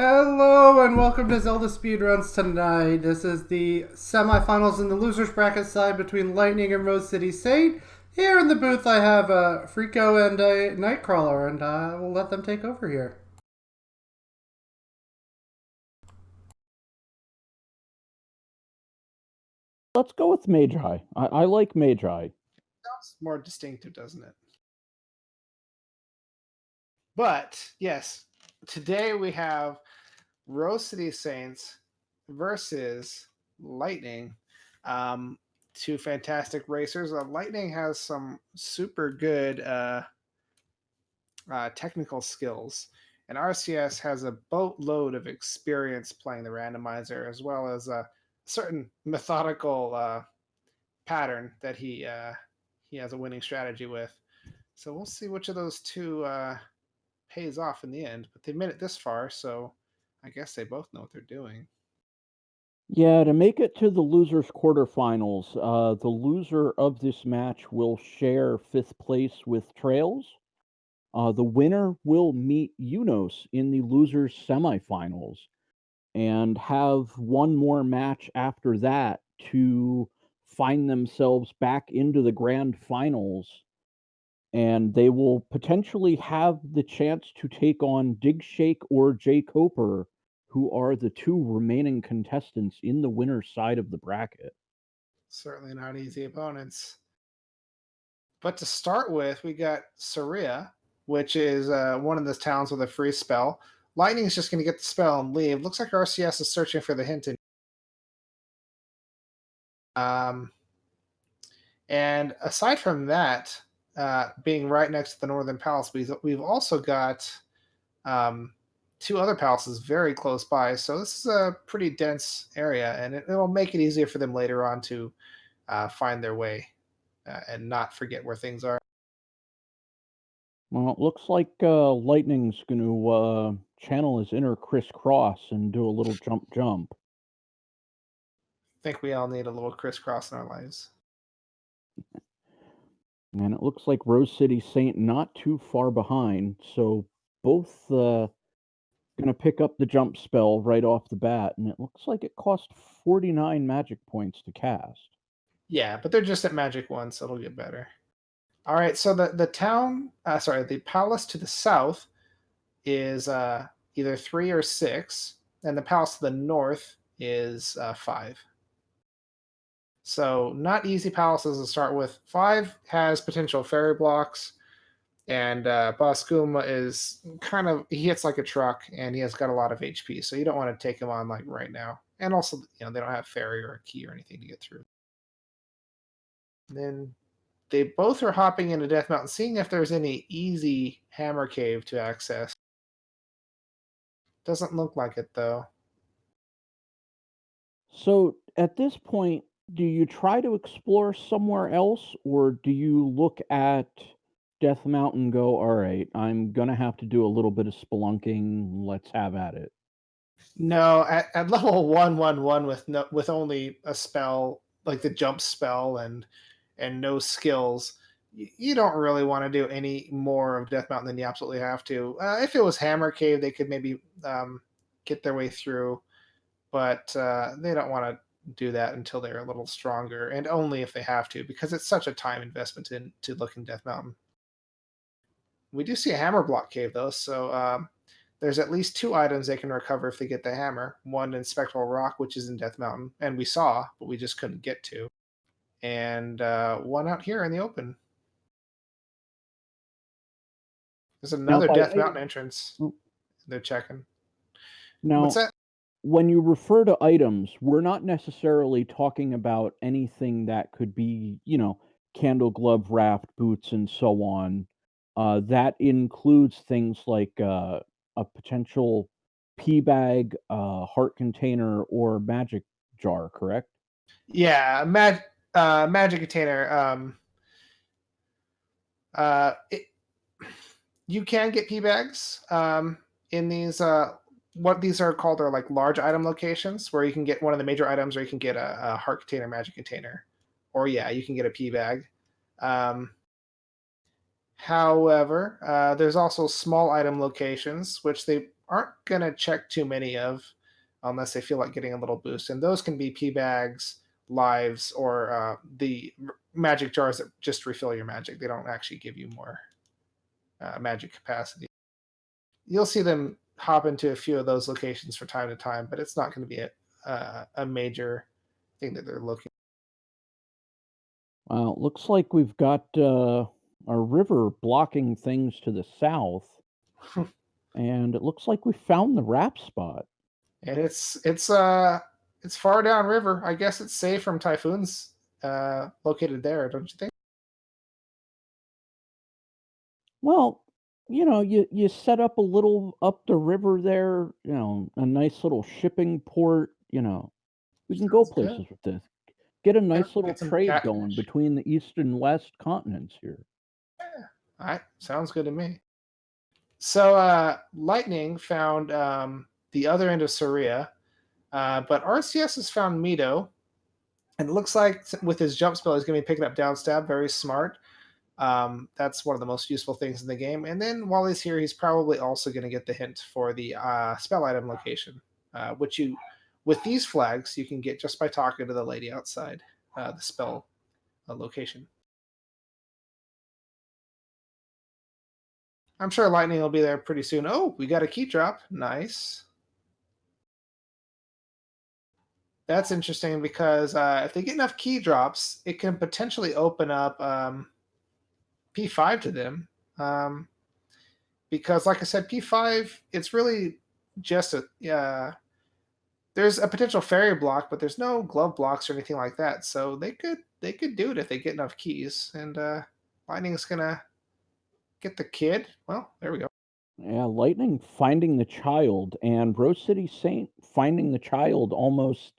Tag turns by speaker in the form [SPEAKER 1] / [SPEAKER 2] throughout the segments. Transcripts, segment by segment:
[SPEAKER 1] Hello and welcome to Zelda Speedruns tonight. This is the semifinals in the losers bracket side between Lightning and RoseCitySaint. Here in the booth I have a Freako and a Nightcrawler, and we'll let them take over here.
[SPEAKER 2] Let's go with Magi. I like Magi.
[SPEAKER 3] Sounds more distinctive, doesn't it? But yes, today we have Rose City Saints versus Lightning. Two fantastic racers. Lightning has some super good technical skills, and RCS has a boatload of experience playing the randomizer, as well as a certain methodical pattern that he has a winning strategy with. So we'll see which of those two pays off in the end. But they made it this far, so I guess they both know what they're doing.
[SPEAKER 2] Yeah, to make it to the losers quarterfinals, the loser of this match will share fifth place with Trails. The winner will meet Unos in the losers semifinals and have one more match after that to find themselves back into the grand finals, and they will potentially have the chance to take on Dig Shake or Jay Coper, who are the two remaining contestants in the winner's side of the bracket.
[SPEAKER 3] Certainly not easy opponents. But to start with, we got Saria, which is one of the towns with a free spell. Lightning is just going to get the spell and leave. Looks like RCS is searching for the hint. Um, and aside from that, being right next to the Northern Palace, we've also got um, two other palaces very close by. So this is a pretty dense area, and it'll make it easier for them later on to find their way and not forget where things are.
[SPEAKER 2] Well, it looks like Lightning's going to channel his inner crisscross and do a little jump jump.
[SPEAKER 3] I think we all need a little crisscross in our lives.
[SPEAKER 2] And it looks like Rose City Saint not too far behind, so both gonna pick up the jump spell right off the bat, and it looks like it cost 49 magic points to cast.
[SPEAKER 3] Yeah, but they're just at Magic 1, so it'll get better. All right, so the palace to the south is either 3 or 6, and the palace to the north is 5. So not easy palaces to start with. 5 has potential fairy blocks, and Boskuma is he hits like a truck, and he has got a lot of HP, so you don't want to take him on like right now. And also, they don't have fairy or a key or anything to get through. Then they both are hopping into Death Mountain, seeing if there's any easy hammer cave to access. Doesn't look like it though.
[SPEAKER 2] So at this point, do you try to explore somewhere else, or do you look at Death Mountain and go, all right, I'm gonna have to do a little bit of spelunking, let's have at it?
[SPEAKER 3] No, at level 111 with only a spell like the jump spell and no skills, you don't really want to do any more of Death Mountain than you absolutely have to. If it was Hammer Cave, they could maybe get their way through, but they don't want to do that until they're a little stronger, and only if they have to, because it's such a time investment to look in Death Mountain. We do see a hammer block cave though, so there's at least 2 items they can recover if they get the hammer. One in Spectral Rock, which is in Death Mountain, and we saw, but we just couldn't get to, and one out here in the open. There's
[SPEAKER 2] Now,
[SPEAKER 3] another
[SPEAKER 2] by
[SPEAKER 3] Death Mountain
[SPEAKER 2] item,
[SPEAKER 3] entrance. They're checking. What's
[SPEAKER 2] now
[SPEAKER 3] that?
[SPEAKER 2] when you refer to items, we're not necessarily talking about anything that could be, candle glove wrapped boots and so on. That includes things like a potential pea bag, heart container, or magic jar, correct?
[SPEAKER 3] Yeah, magic container. It, you can get P bags in these. What these are called are like large item locations where you can get one of the major items, or you can get a heart container, magic container, or yeah, you can get a P bag. Um, However, there's also small item locations, which they aren't going to check too many of unless they feel like getting a little boost. And those can be P bags, lives, or the magic jars that just refill your magic. They don't actually give you more magic capacity. You'll see them hop into a few of those locations from time to time, but it's not going to be a major thing that they're looking.
[SPEAKER 2] Well, it looks like we've got a river blocking things to the south, and it looks like we found the wrap spot.
[SPEAKER 3] And it's far downriver. I guess it's safe from typhoons located there, don't you think?
[SPEAKER 2] Well, you set up a little up the river there, a nice little shipping port. We can go
[SPEAKER 3] Sounds good.
[SPEAKER 2] places with this. Get a
[SPEAKER 3] Yeah,
[SPEAKER 2] nice little
[SPEAKER 3] get some
[SPEAKER 2] trade going
[SPEAKER 3] catfish.
[SPEAKER 2] between the east and west continents here.
[SPEAKER 3] Yeah. All right, sounds good to me. So Lightning found the other end of Saria, but RCS has found Mito, and it looks like with his jump spell, he's going to be picking up down stab. Very smart. That's one of the most useful things in the game. And then while he's here, he's probably also going to get the hint for the spell item location, which you, with these flags, you can get just by talking to the lady outside the spell location. I'm sure Lightning will be there pretty soon. Oh, we got a key drop. Nice. That's interesting because if they get enough key drops, it can potentially open up P5 to them. Um, because, like I said, P5, it's really just there's a potential fairy block, but there's no glove blocks or anything like that. So they could do it if they get enough keys. And Lightning's gonna get the kid. Well, there we go.
[SPEAKER 2] Yeah, Lightning finding the child and Rose City Saint finding the child almost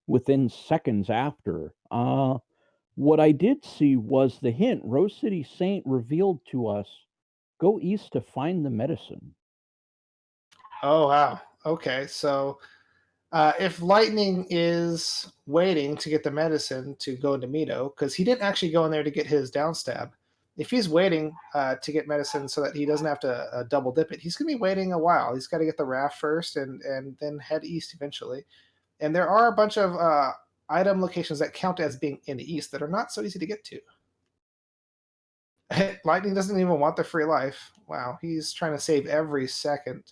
[SPEAKER 2] within seconds after. What I did see was the hint. Rose City Saint revealed to us, go east to find the medicine.
[SPEAKER 3] Oh wow. Okay, so if Lightning is waiting to get the medicine to go into Mito, because he didn't actually go in there to get his downstab, if he's waiting to get medicine so that he doesn't have to double dip it, he's going to be waiting a while. He's got to get the raft first and then head east eventually. And there are a bunch of item locations that count as being in the east that are not so easy to get to. Lightning doesn't even want the free life. Wow, he's trying to save every second.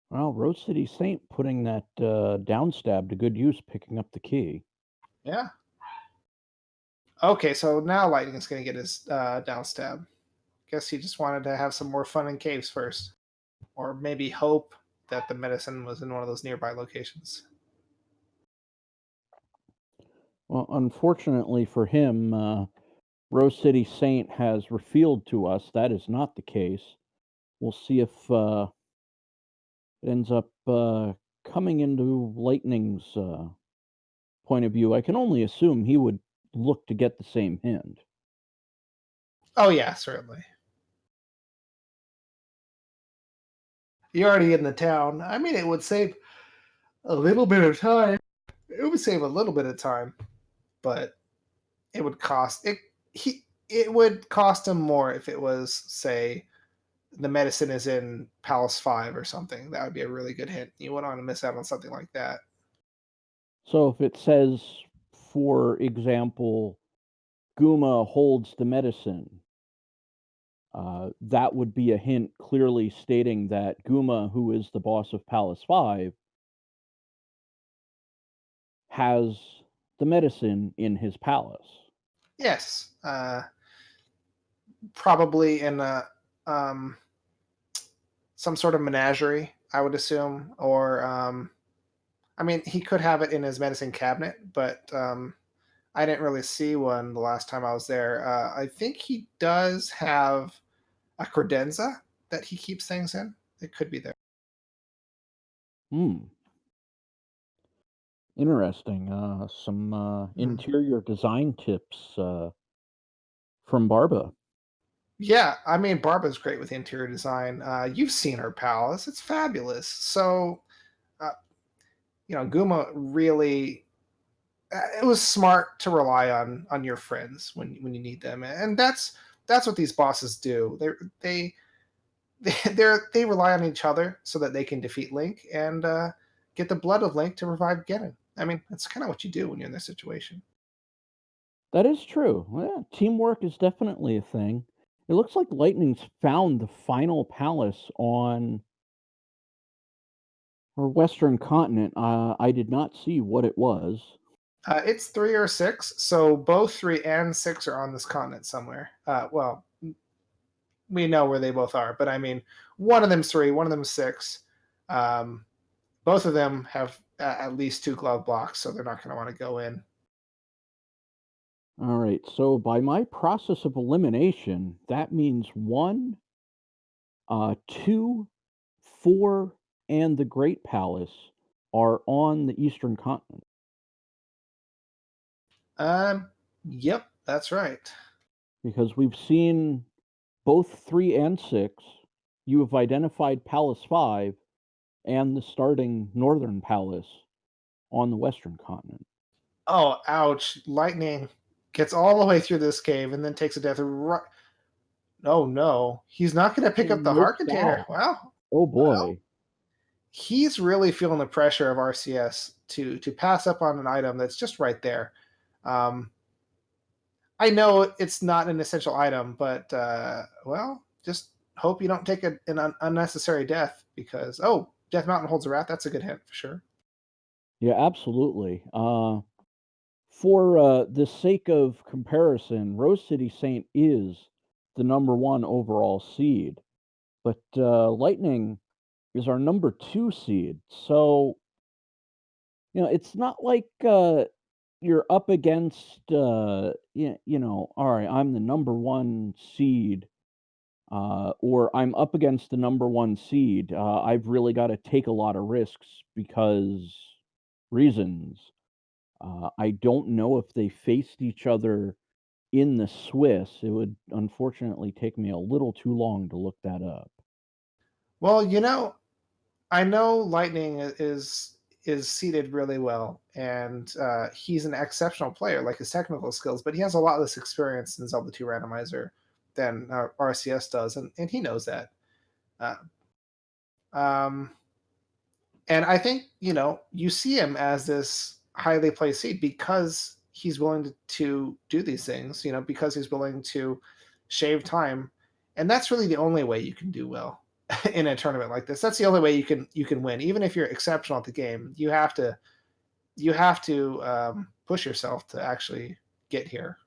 [SPEAKER 2] Well, Rose City Saint putting that downstab to good use, picking up the key.
[SPEAKER 3] Yeah. Okay, so now Lightning's going to get his downstab. Guess he just wanted to have some more fun in caves first. Or maybe hope that the medicine was in one of those nearby locations.
[SPEAKER 2] Well, unfortunately for him, Rose City Saint has revealed to us that is not the case. We'll see if it ends up coming into Lightning's point of view. I can only assume he would look to get the same hint.
[SPEAKER 3] Oh, yeah, certainly. You're already in the town. I mean, it would save a little bit of time. It would save a little bit of time, but it would cost it would cost him more if it was, say, the medicine is in Palace 5 or something. That would be a really good hint. You wouldn't want to miss out on something like that.
[SPEAKER 2] So if it says, for example, Guma holds the medicine, that would be a hint clearly stating that Guma, who is the boss of Palace 5, has the medicine in his palace.
[SPEAKER 3] Yes, probably in some sort of menagerie, I would assume, or I mean, he could have it in his medicine cabinet, but I didn't really see one the last time I was there. I think he does have a credenza that he keeps things in. It could be there.
[SPEAKER 2] Hmm. Interesting. Some
[SPEAKER 3] Hmm.
[SPEAKER 2] interior design tips from Barba.
[SPEAKER 3] Yeah, I mean, Barbara's great with interior design. You've seen her palace; it's fabulous. So, uh, Guma really. It was smart to rely on your friends when you need them, and that's what these bosses do. they rely on each other so that they can defeat Link and get the blood of Link to revive Ganon. I mean, that's kind of what you do when you're in this situation.
[SPEAKER 2] That is true. Yeah, teamwork is definitely a thing. It looks like Lightning's found the final palace on our western continent. I did not see what it was.
[SPEAKER 3] It's 3 or 6, so both 3 and 6 are on this continent somewhere. Well, we know where they both are, but I mean, one of them's 3, one of them's 6. Um, Both of them have at least 2 glove blocks, so they're not going to want to go in.
[SPEAKER 2] All right, so by my process of elimination, that means 1, 2, 4, and the Great Palace are on the eastern continent.
[SPEAKER 3] Yep, that's right.
[SPEAKER 2] Because we've seen both 3 and 6. You have identified Palace 5 and the starting northern palace on the western continent.
[SPEAKER 3] Oh, ouch! Lightning gets all the way through this cave and then takes a death. Right. Oh no, he's not going to pick
[SPEAKER 2] Oh,
[SPEAKER 3] up the
[SPEAKER 2] no
[SPEAKER 3] heart container.
[SPEAKER 2] foul.
[SPEAKER 3] Well,
[SPEAKER 2] Oh
[SPEAKER 3] well,
[SPEAKER 2] boy.
[SPEAKER 3] he's really feeling the pressure of RCS to pass up on an item that's just right there. Um, I know it's not an essential item, but well, just hope you don't take an unnecessary death because Death Mountain holds a rat. That's a good hint for sure.
[SPEAKER 2] Yeah, absolutely. For the sake of comparison, Rose City Saint is the number 1 overall seed, but Lightning is our number 2 seed. So, it's not like you're up against, all right, I'm the number 1 seed, or I'm up against the number 1 seed. I've really got to take a lot of risks because reasons. I don't know if they faced each other in the Swiss. It would unfortunately take me a little too long to look that up.
[SPEAKER 3] Well, I know Lightning is seated really well, and he's an exceptional player, like his technical skills. But he has a lot less experience in Zelda 2 Randomizer than RCS does, and he knows that. Uh, um, and I think you see him as this highly placed seed because he's willing to do these things. Because he's willing to shave time, and that's really the only way you can do well in a tournament like this. That's the only way you can win. Even if you're exceptional at the game, you have to push yourself to actually get here.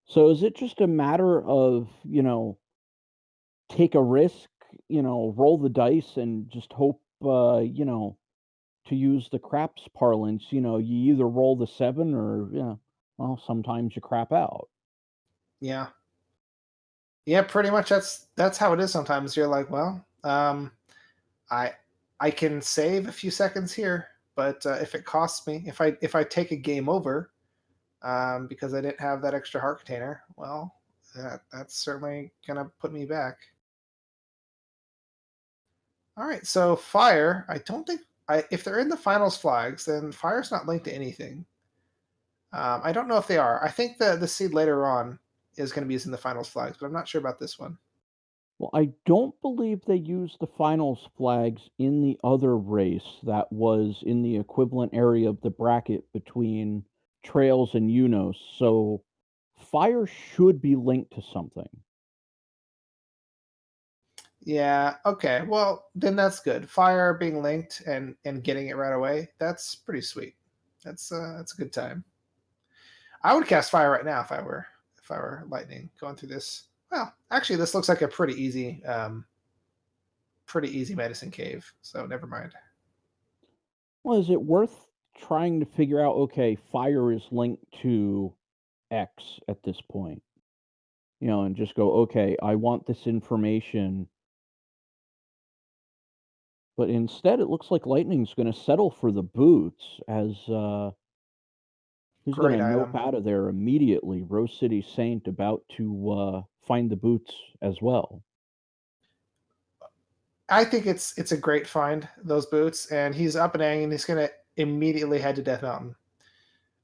[SPEAKER 2] So is it just a matter of, take a risk, roll the dice and just hope, to use the craps parlance, you either roll the 7 or, well, sometimes you crap out.
[SPEAKER 3] Yeah, yeah, pretty much. That's how it is. Sometimes you're like, well, I I can save a few seconds here, but if it costs me, if I take a game over, because I didn't have that extra heart container, well, that's certainly gonna put me back. All right, so fire. I don't think if they're in the finals flags, then fire's not linked to anything. I don't know if they are. I think the seed later on is going to be using the finals flags, but I'm not sure about this one.
[SPEAKER 2] Well, I don't believe they used the finals flags in the other race that was in the equivalent area of the bracket between Trails and Unos, so fire should be linked to something.
[SPEAKER 3] Yeah. Okay. Well, then that's good. Fire being linked and getting it right away. That's pretty sweet. That's a good time. I would cast fire right now if I were lightning going through this. Well, actually, this looks like a pretty easy medicine cave. So never mind.
[SPEAKER 2] Well, is it worth trying to figure out, okay, fire is linked to X at this point, and just go, okay, I want this information. But instead, it looks like Lightning's going to settle for the boots as he's going
[SPEAKER 3] Great
[SPEAKER 2] to nope
[SPEAKER 3] item.
[SPEAKER 2] out of there immediately. Rose City Saint about to find the boots as well.
[SPEAKER 3] I think it's a great find, those boots, and he's up and angling. He's going to immediately head to Death Mountain.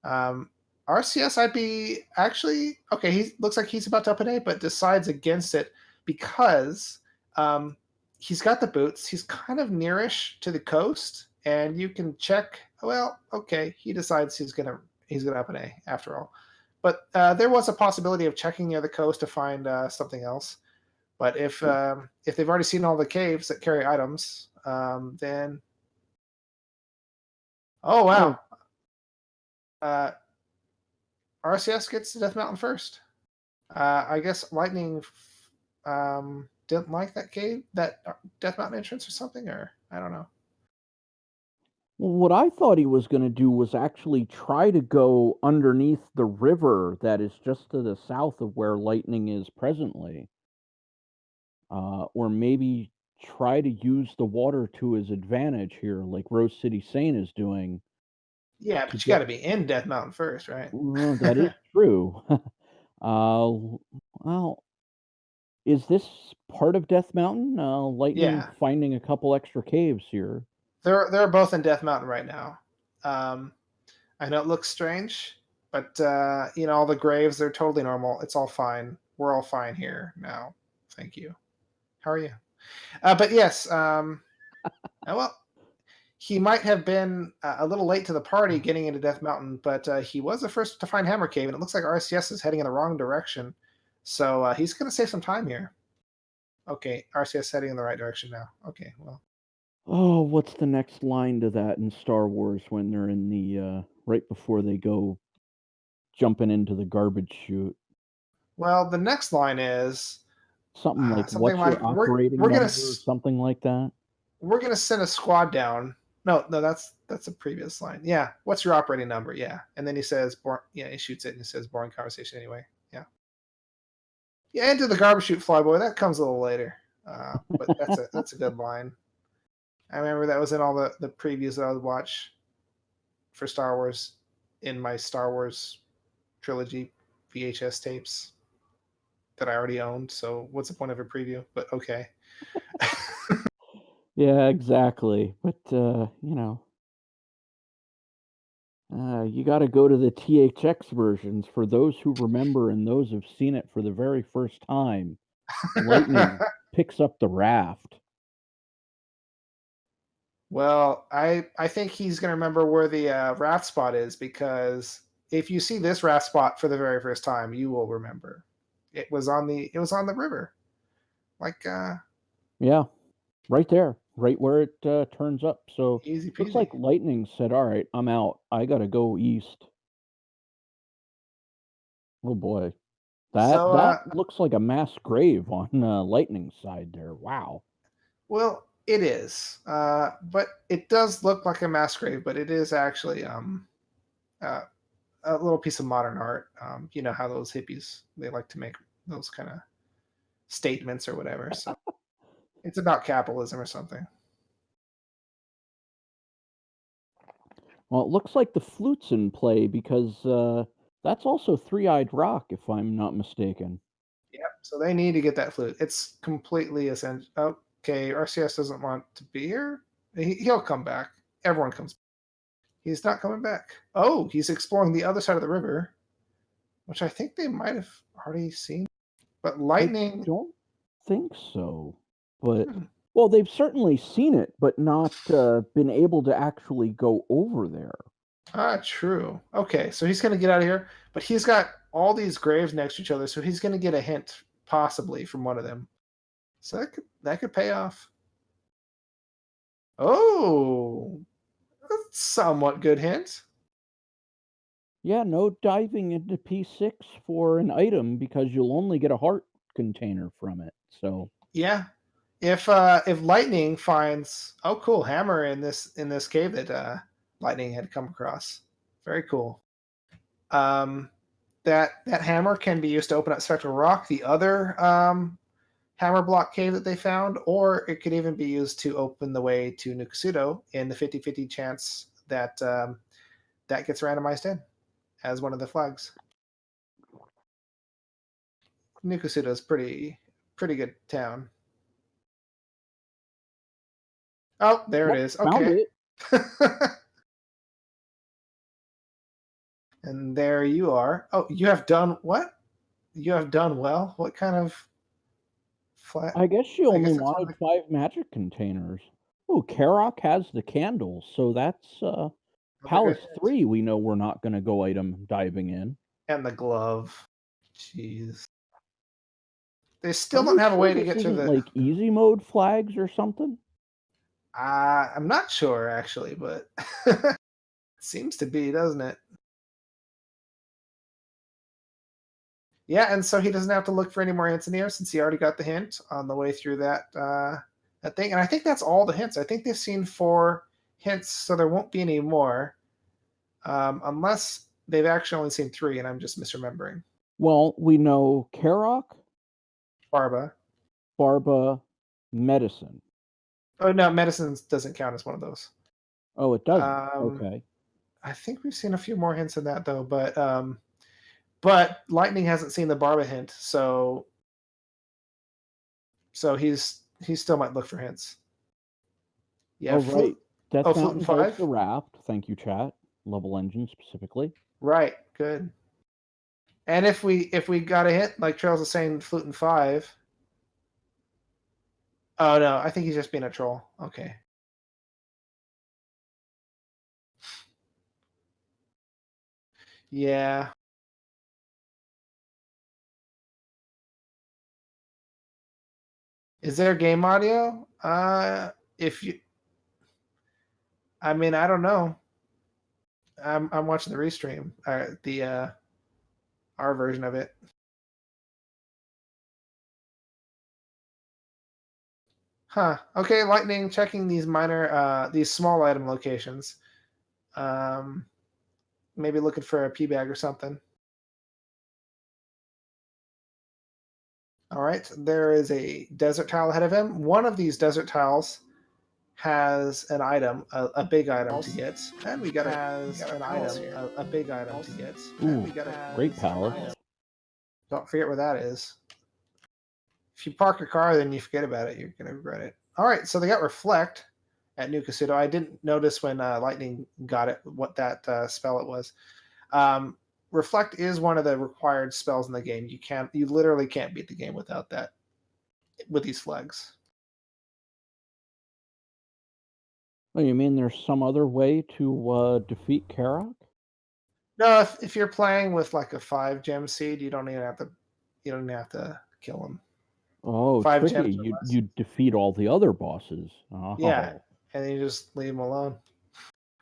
[SPEAKER 3] Um, RCS, I'd be actually okay. He looks like he's about to up an A, but decides against it because he's got the boots. He's kind of nearish to the coast, and you can check. Well, okay, he decides he's gonna up an A after all. But there was a possibility of checking near the coast to find something else. But if they've already seen all the caves that carry items, then oh wow, RCS gets to Death Mountain first. I guess Lightning didn't like that cave, that Death Mountain entrance or something, or I don't know.
[SPEAKER 2] Well, what I thought he was going to do was actually try to go underneath the river that is just to the south of where Lightning is presently. Or maybe try to use the water to his advantage here, like RoseCitySaint is doing.
[SPEAKER 3] Yeah,
[SPEAKER 2] To
[SPEAKER 3] but you got
[SPEAKER 2] get
[SPEAKER 3] to be in Death Mountain first, right?
[SPEAKER 2] Well, that is true. Well, is this part of Death Mountain? Lightning
[SPEAKER 3] Yeah,
[SPEAKER 2] finding a couple extra caves here.
[SPEAKER 3] they're both in Death Mountain right now. I know it looks strange, but all the graves, they're totally normal. It's all fine. We're all fine here now. Thank you. How are you? But yes, well, he might have been a little late to the party getting into Death Mountain, but he was the first to find Hammer Cave, and it looks like RCS is heading in the wrong direction. So he's going to save some time here. Okay, RCS heading in the right direction now. Okay, well.
[SPEAKER 2] Oh, what's the next line to that in Star Wars when they're in the right before they go jumping into the garbage chute?
[SPEAKER 3] Well, the next line is
[SPEAKER 2] Something like,
[SPEAKER 3] something
[SPEAKER 2] "What's your
[SPEAKER 3] like
[SPEAKER 2] operating number?" Or something like that?
[SPEAKER 3] we're gonna send a squad down. No, that's a previous line. Yeah, what's your operating number? Yeah, and then he says, yeah, he shoots it and he says, boring conversation anyway. Yeah, yeah, into the garbage chute, Flyboy. That comes a little later, but that's a good line. I remember that was in all the previews that I would watch for Star Wars in my Star Wars trilogy VHS tapes that I already owned. So what's the point of a preview? But okay.
[SPEAKER 2] Yeah, exactly. But, you gotta go to the THX versions for those who remember and those who've seen it for the very first time. Lightning picks up the raft.
[SPEAKER 3] Well, I think he's going to remember where the raft spot is, because if you see this raft spot for the very first time, you will remember. It was on the river. Like
[SPEAKER 2] Yeah, right there, right where it, turns up. So,
[SPEAKER 3] easy
[SPEAKER 2] looks
[SPEAKER 3] peasy.
[SPEAKER 2] like Lightning said, "Alright, I'm out. I gotta go east." Oh boy. That
[SPEAKER 3] So
[SPEAKER 2] that looks like a mass grave on, Lightning's side there. Wow.
[SPEAKER 3] well, it is. But it does look like a mass grave, but it is actually uh, a little piece of modern art. You know how those hippies, they like to make those kind of statements or whatever. So it's about capitalism or something.
[SPEAKER 2] Well, it looks like the flute's in play because, that's also Three-Eyed Rock, if I'm not mistaken.
[SPEAKER 3] Yep. So they need to get that flute. It's completely essential. Okay, RCS doesn't want to be here. He'll come back. Everyone comes. He's not coming back. Oh, he's exploring the other side of the river, which I think they might have already seen. But
[SPEAKER 2] I
[SPEAKER 3] lightning.
[SPEAKER 2] don't think so, but
[SPEAKER 3] Hmm.
[SPEAKER 2] well, they've certainly seen it, but not, been able to actually go over there.
[SPEAKER 3] True. Okay, so he's gonna get out of here, but he's got all these graves next to each other, so he's gonna get a hint possibly from one of them. So that could pay off. Oh, that's somewhat good hint.
[SPEAKER 2] Yeah, no diving into P6 for an item because you'll only get a heart container from it, so
[SPEAKER 3] Yeah. If lightning finds, oh cool, hammer in this cave that lightning had come across. Very cool. Um that hammer can be used to open up Spectral Rock, the other hammer block cave that they found, or it could even be used to open the way to Nukusudo in the 50-50 chance that that gets randomized in as one of the flags. Nukusudo is pretty good town. Oh, there it
[SPEAKER 2] yep,
[SPEAKER 3] is.
[SPEAKER 2] found
[SPEAKER 3] Okay.
[SPEAKER 2] it.
[SPEAKER 3] And there you are. Oh, you have done what? You have done well. What kind of flat.
[SPEAKER 2] I guess she
[SPEAKER 3] I
[SPEAKER 2] only
[SPEAKER 3] guess that's one of
[SPEAKER 2] wanted 5 magic containers. Oh, Karok has the candles, so that's
[SPEAKER 3] another
[SPEAKER 2] Palace
[SPEAKER 3] good hint.
[SPEAKER 2] 3 we know we're not gonna go item diving in.
[SPEAKER 3] And the glove. Jeez. They
[SPEAKER 2] Are
[SPEAKER 3] still
[SPEAKER 2] you
[SPEAKER 3] don't have a
[SPEAKER 2] sure
[SPEAKER 3] way to
[SPEAKER 2] this
[SPEAKER 3] get to
[SPEAKER 2] isn't
[SPEAKER 3] the.
[SPEAKER 2] like easy mode flags or something?
[SPEAKER 3] I'm not sure actually, but it seems to be, doesn't it? Yeah, and so he doesn't have to look for any more hints in here since he already got the hint on the way through that thing. And I think that's all the hints. I think they've seen 4 hints, so there won't be any more, unless they've actually only seen 3, and I'm just misremembering.
[SPEAKER 2] Well, we know Karok,
[SPEAKER 3] Barba.
[SPEAKER 2] Barba, Medicine.
[SPEAKER 3] Oh no, medicine doesn't count as one of those.
[SPEAKER 2] Oh, it doesn't.
[SPEAKER 3] Um,
[SPEAKER 2] Okay.
[SPEAKER 3] I think we've seen a few more hints in that though, but Lightning hasn't seen the Barba hint, so he still might look for hints. Yeah,
[SPEAKER 2] Oh, right.
[SPEAKER 3] Oh,
[SPEAKER 2] Death
[SPEAKER 3] Flute
[SPEAKER 2] Mountain
[SPEAKER 3] and
[SPEAKER 2] holds
[SPEAKER 3] 5.
[SPEAKER 2] the raft. Thank you, chat. Level Engine specifically.
[SPEAKER 3] Right, good. And if we got a hint, like Trails is saying, Flute and 5. Oh no, I think he's just being a troll. Okay. Yeah. Is there game audio? If you, I mean, I don't know. I'm watching the restream, the our version of it. Huh. Okay, Lightning checking these these small item locations. Um, maybe looking for a P bag or something. All right, there is a desert tile ahead of him. One of these desert tiles has an item, a big item to get, and we got a big item to get.
[SPEAKER 2] Ooh, great palace.
[SPEAKER 3] Don't forget where that is. If you park your car, then you forget about it. You're gonna regret it. All right, so they got reflect at New Casuto. I didn't notice when Lightning got it what that spell it was. Reflect is one of the required spells in the game. You literally can't beat the game without that. With these flags.
[SPEAKER 2] Oh, you mean there's some other way to defeat Karok?
[SPEAKER 3] No, if you're playing with like a 5 gem seed, you don't even have to kill him.
[SPEAKER 2] Oh,
[SPEAKER 3] 5
[SPEAKER 2] tricky.
[SPEAKER 3] gems or less.
[SPEAKER 2] You defeat all the other bosses. Oh.
[SPEAKER 3] Yeah, and then you just leave him alone.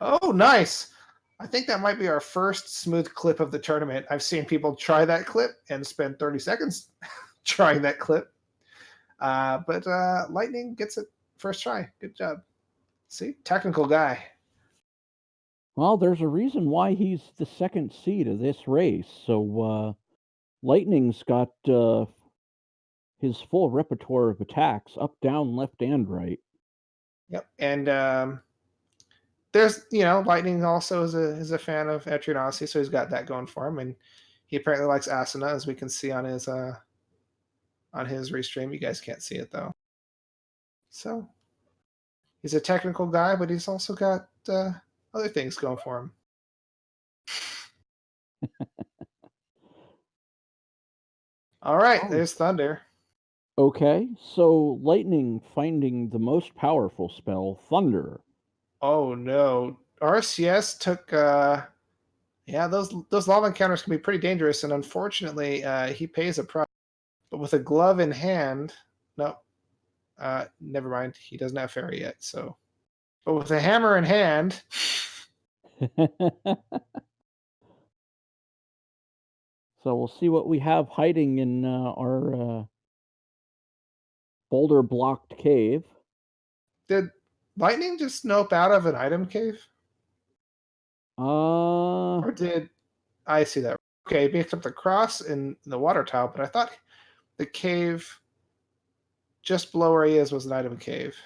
[SPEAKER 3] Oh, nice! I think that might be our first smooth clip of the tournament. I've seen people try that clip and spend 30 seconds trying that clip. But Lightning gets it first try. Good job. See? Technical guy.
[SPEAKER 2] Well, there's a reason why he's the second seed of this race. So Lightning's got his full repertoire of attacks up, down, left, and right.
[SPEAKER 3] Yep. And there's Lightning also is a fan of Etrian, so he's got that going for him, and he apparently likes Asuna, as we can see on his restream. You guys can't see it though. So he's a technical guy, but he's also got other things going for him. All right, there's Thunder.
[SPEAKER 2] Okay, so Lightning finding the most powerful spell, Thunder.
[SPEAKER 3] Oh no, RCS took. Yeah, those lava encounters can be pretty dangerous, and unfortunately, he pays a price. But with a glove in hand, no, never mind. He doesn't have fairy yet. So, but with a hammer in hand.
[SPEAKER 2] So we'll see what we have hiding in our boulder blocked cave.
[SPEAKER 3] Did Lightning just snope out of an item cave? Or did I see that? Okay, he picked up the cross in the water tile, but I thought the cave just below where he is was an item cave.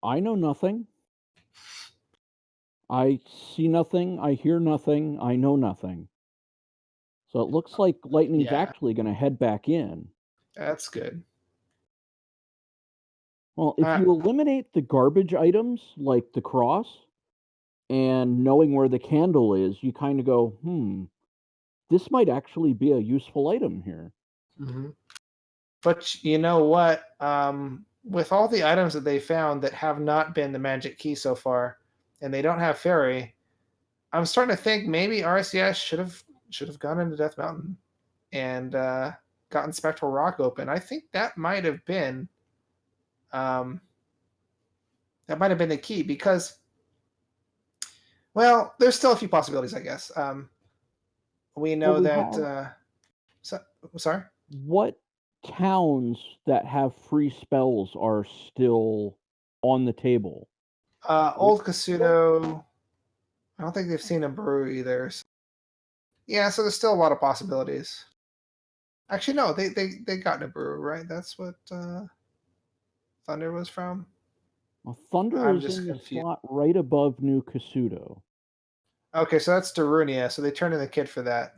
[SPEAKER 2] I know nothing. I see nothing. I hear nothing. I know nothing. So it looks like Lightning's actually going to head back in.
[SPEAKER 3] That's good.
[SPEAKER 2] Well, if you eliminate the garbage items like the cross and knowing where the candle is, you kind of go, this might actually be a useful item here.
[SPEAKER 3] Mm-hmm. But you know what? With all the items that they found that have not been the magic key so far, and they don't have fairy, I'm starting to think maybe RCS should have gone into Death Mountain and gotten Spectral Rock open. I think that might have been the key because, well, there's still a few possibilities, I guess. We know that. Sorry.
[SPEAKER 2] What towns that have free spells are still on the table?
[SPEAKER 3] Old Kasuto. I don't think they've seen a brew either. So. Yeah, so there's still a lot of possibilities. Actually, no, they got Naburu, right? That's what Thunder was from.
[SPEAKER 2] Well, Thunder
[SPEAKER 3] I'm
[SPEAKER 2] is
[SPEAKER 3] just
[SPEAKER 2] in the
[SPEAKER 3] confused.
[SPEAKER 2] slot right above New Kasuto.
[SPEAKER 3] Okay, so that's Darunia, so they turned in the kit for that.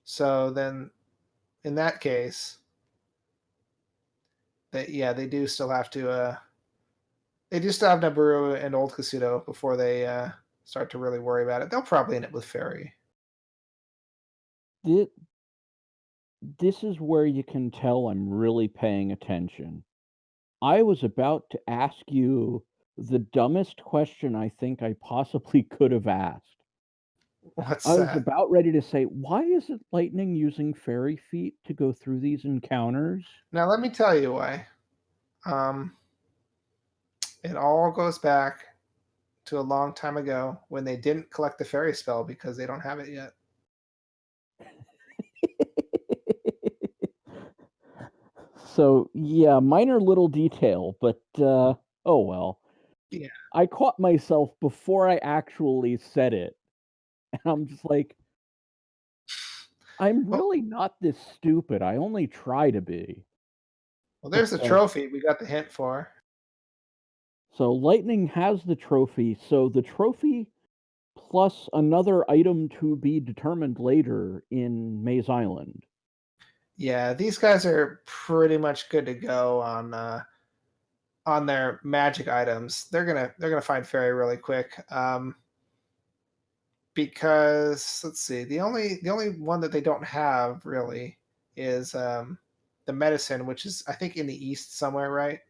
[SPEAKER 3] So then, in that case, they do still have to. They do still have Naburu and Old Kasuto before they start to really worry about it. They'll probably end up with Fairy.
[SPEAKER 2] This is where you can tell I'm really paying attention. I was about to ask you the dumbest question I think I possibly could have asked.
[SPEAKER 3] What's
[SPEAKER 2] I was
[SPEAKER 3] that?
[SPEAKER 2] about ready to say, why isn't Lightning using fairy feet to go through these encounters?
[SPEAKER 3] Now let me tell you why. It all goes back to a long time ago when they didn't collect the fairy spell because they don't have it yet.
[SPEAKER 2] So, yeah, minor little detail, but oh well.
[SPEAKER 3] Yeah.
[SPEAKER 2] I caught myself before I actually said it. And I'm just like, I'm really not this stupid. I only try to be.
[SPEAKER 3] Well, there's the trophy we got the hint for.
[SPEAKER 2] So Lightning has the trophy. So the trophy plus another item to be determined later in Maze Island.
[SPEAKER 3] Yeah, these guys are pretty much good to go on their magic items. They're gonna find fairy really quick. Because let's see, the only one that they don't have really is the medicine, which is I think in the east somewhere, right?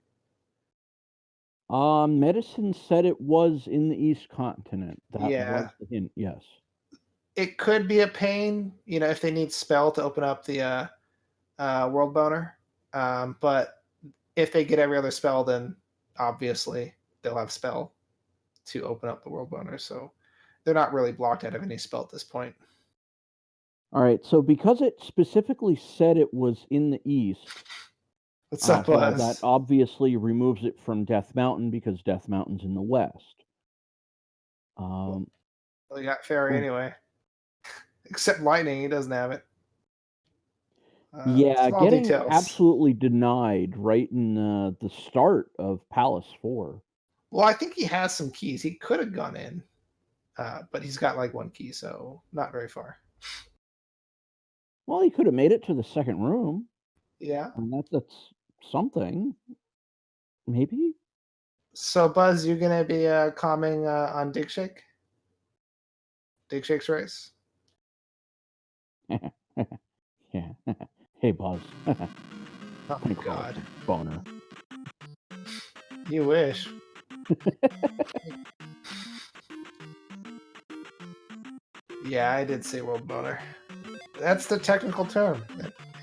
[SPEAKER 2] Medicine said it was in the East Continent. That was
[SPEAKER 3] Yeah.
[SPEAKER 2] the hint, yes.
[SPEAKER 3] It could be a pain, if they need spell to open up the world boner. But if they get every other spell, then obviously they'll have spell to open up the world boner. So they're not really blocked out of any spell at this point.
[SPEAKER 2] All right, so because it specifically said it was in the East,
[SPEAKER 3] What's up,
[SPEAKER 2] well,
[SPEAKER 3] Buzz?
[SPEAKER 2] that obviously removes it from Death Mountain because Death Mountain's in the West.
[SPEAKER 3] Well, he got fairy anyway. Except lightning, he doesn't have it.
[SPEAKER 2] Yeah,
[SPEAKER 3] small
[SPEAKER 2] getting
[SPEAKER 3] details.
[SPEAKER 2] absolutely denied right in the start of Palace 4.
[SPEAKER 3] Well, I think he has some keys. He could have gone in, but he's got like one key, so not very far.
[SPEAKER 2] Well, he could have made it to the second room.
[SPEAKER 3] Yeah.
[SPEAKER 2] And that's something. Maybe?
[SPEAKER 3] So, Buzz, you're going to be commenting on Dig Shake? Dig Shake's race?
[SPEAKER 2] Yeah. Hey, Buzz.
[SPEAKER 3] Oh, God.
[SPEAKER 2] Boner.
[SPEAKER 3] You wish. Yeah, I did say world boner. That's the technical term,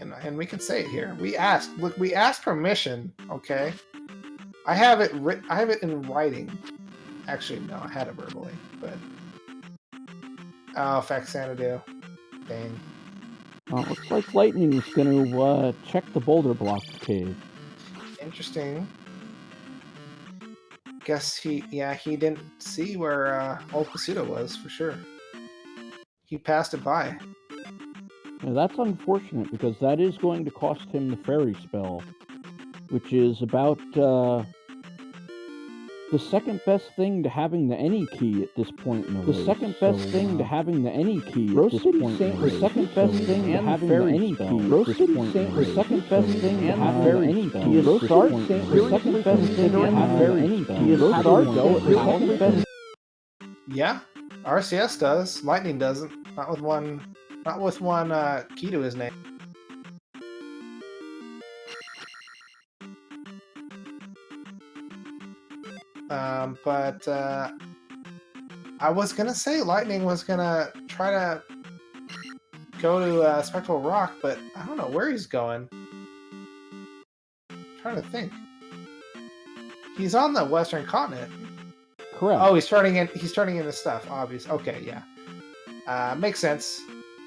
[SPEAKER 3] and we can say it here. We asked permission. Okay, I have it in writing. Actually, no, I had it verbally, but Faxanadu. Dang.
[SPEAKER 2] Well, looks like Lightning's gonna check the boulder block cave.
[SPEAKER 3] Interesting. Guess he didn't see where Old Kasuto was for sure. He passed it by.
[SPEAKER 2] Now, that's unfortunate because that is going to cost him the fairy spell, which is about the second best thing to having the any key at this point in the race. The second best thing to having the any key at this point in the race. The second best thing to having the any key at this point in the race. The second best thing to having the any key at this point in the race. The second best thing to having the any key at this point in the race.
[SPEAKER 3] Yeah. RCS does. Lightning doesn't. Not with one. Not with one key to his name. But I was gonna say Lightning was gonna try to go to Spectral Rock, but I don't know where he's going. I'm trying to think. He's on the Western Continent.
[SPEAKER 2] Correct.
[SPEAKER 3] Oh, he's turning into stuff. Obvious. Okay, yeah. Makes sense.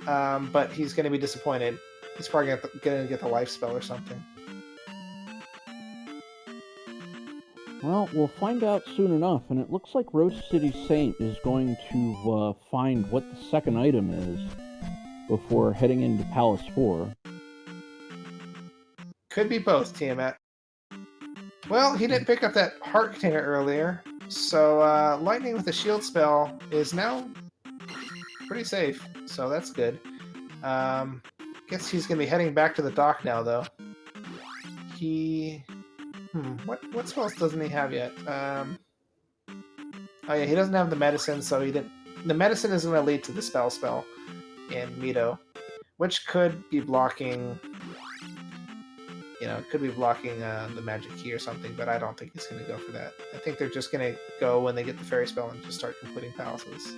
[SPEAKER 3] But he's going to be disappointed. He's probably going to get the life spell or something.
[SPEAKER 2] Well, we'll find out soon enough, and it looks like RoseCitySaint is going to find what the second item is before heading into Palace 4.
[SPEAKER 3] Could be both, Tiamat. Well, he didn't pick up that heart container earlier, so Lightning with the shield spell is now pretty safe, so that's good. Guess he's going to be heading back to the dock now, though. What spells doesn't he have yet? Oh yeah, he doesn't have the medicine, so he didn't. The medicine is going to lead to the spell in Mito, which could be blocking. You know, it could be blocking the magic key or something, but I don't think he's going to go for that. I think they're just going to go when they get the fairy spell and just start completing palaces.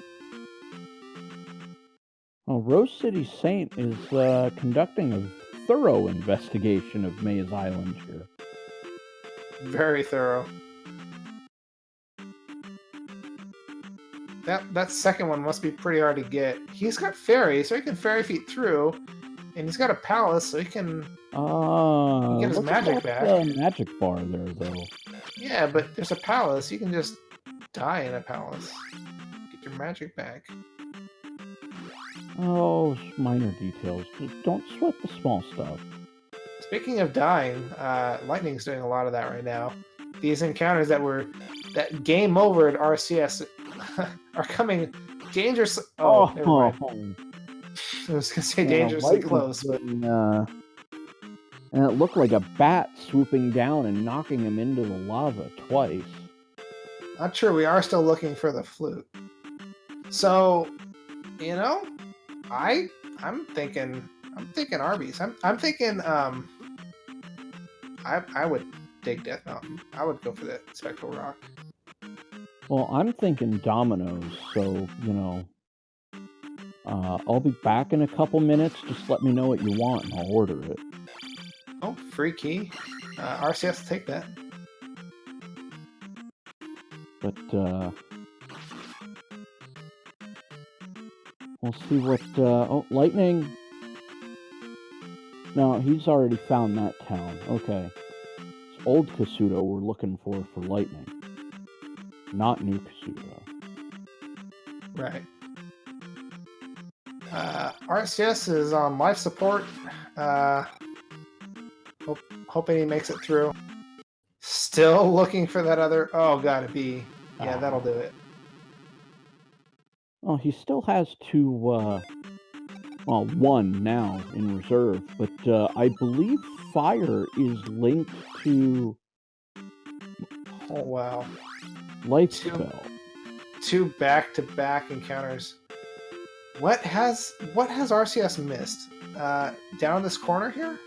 [SPEAKER 2] Well, RoseCitySaint is conducting a thorough investigation of Maze Island here.
[SPEAKER 3] Very thorough. That second one must be pretty hard to get. He's got fairy, so he can fairy feet through, and he's got a palace, so he can get his magic back.
[SPEAKER 2] Magic bar there, though.
[SPEAKER 3] Yeah, but there's a palace. You can just die in a palace. Get your magic back.
[SPEAKER 2] Oh, minor details. Just don't sweat the small stuff.
[SPEAKER 3] Speaking of dying, Lightning's doing a lot of that right now. These encounters that game over at RCS are coming dangerously. Oh, never mind. I was gonna say dangerously close, but
[SPEAKER 2] and it looked like a bat swooping down and knocking him into the lava twice.
[SPEAKER 3] Not sure. We are still looking for the flute. So, you know, I'm thinking Arby's. I'm thinking I would dig Death Mountain. I would go for that Spectral Rock.
[SPEAKER 2] Well, I'm thinking Domino's, so, you know, I'll be back in a couple minutes. Just let me know what you want and I'll order it.
[SPEAKER 3] Oh, free key. RCS will take that.
[SPEAKER 2] But, we'll see what, oh, Lightning. No, he's already found that town. Okay. It's Old Kasuto we're looking for Lightning. Not New Kasuto.
[SPEAKER 3] Right. RCS is on life support. Hoping he makes it through. Still looking for that other... Oh, gotta be. Yeah, that'll do it.
[SPEAKER 2] Well, he still has two, well, one now in reserve, but I believe fire is linked to...
[SPEAKER 3] Oh, wow.
[SPEAKER 2] Life spell.
[SPEAKER 3] Two back-to-back encounters. What has RCS missed? Down this corner here?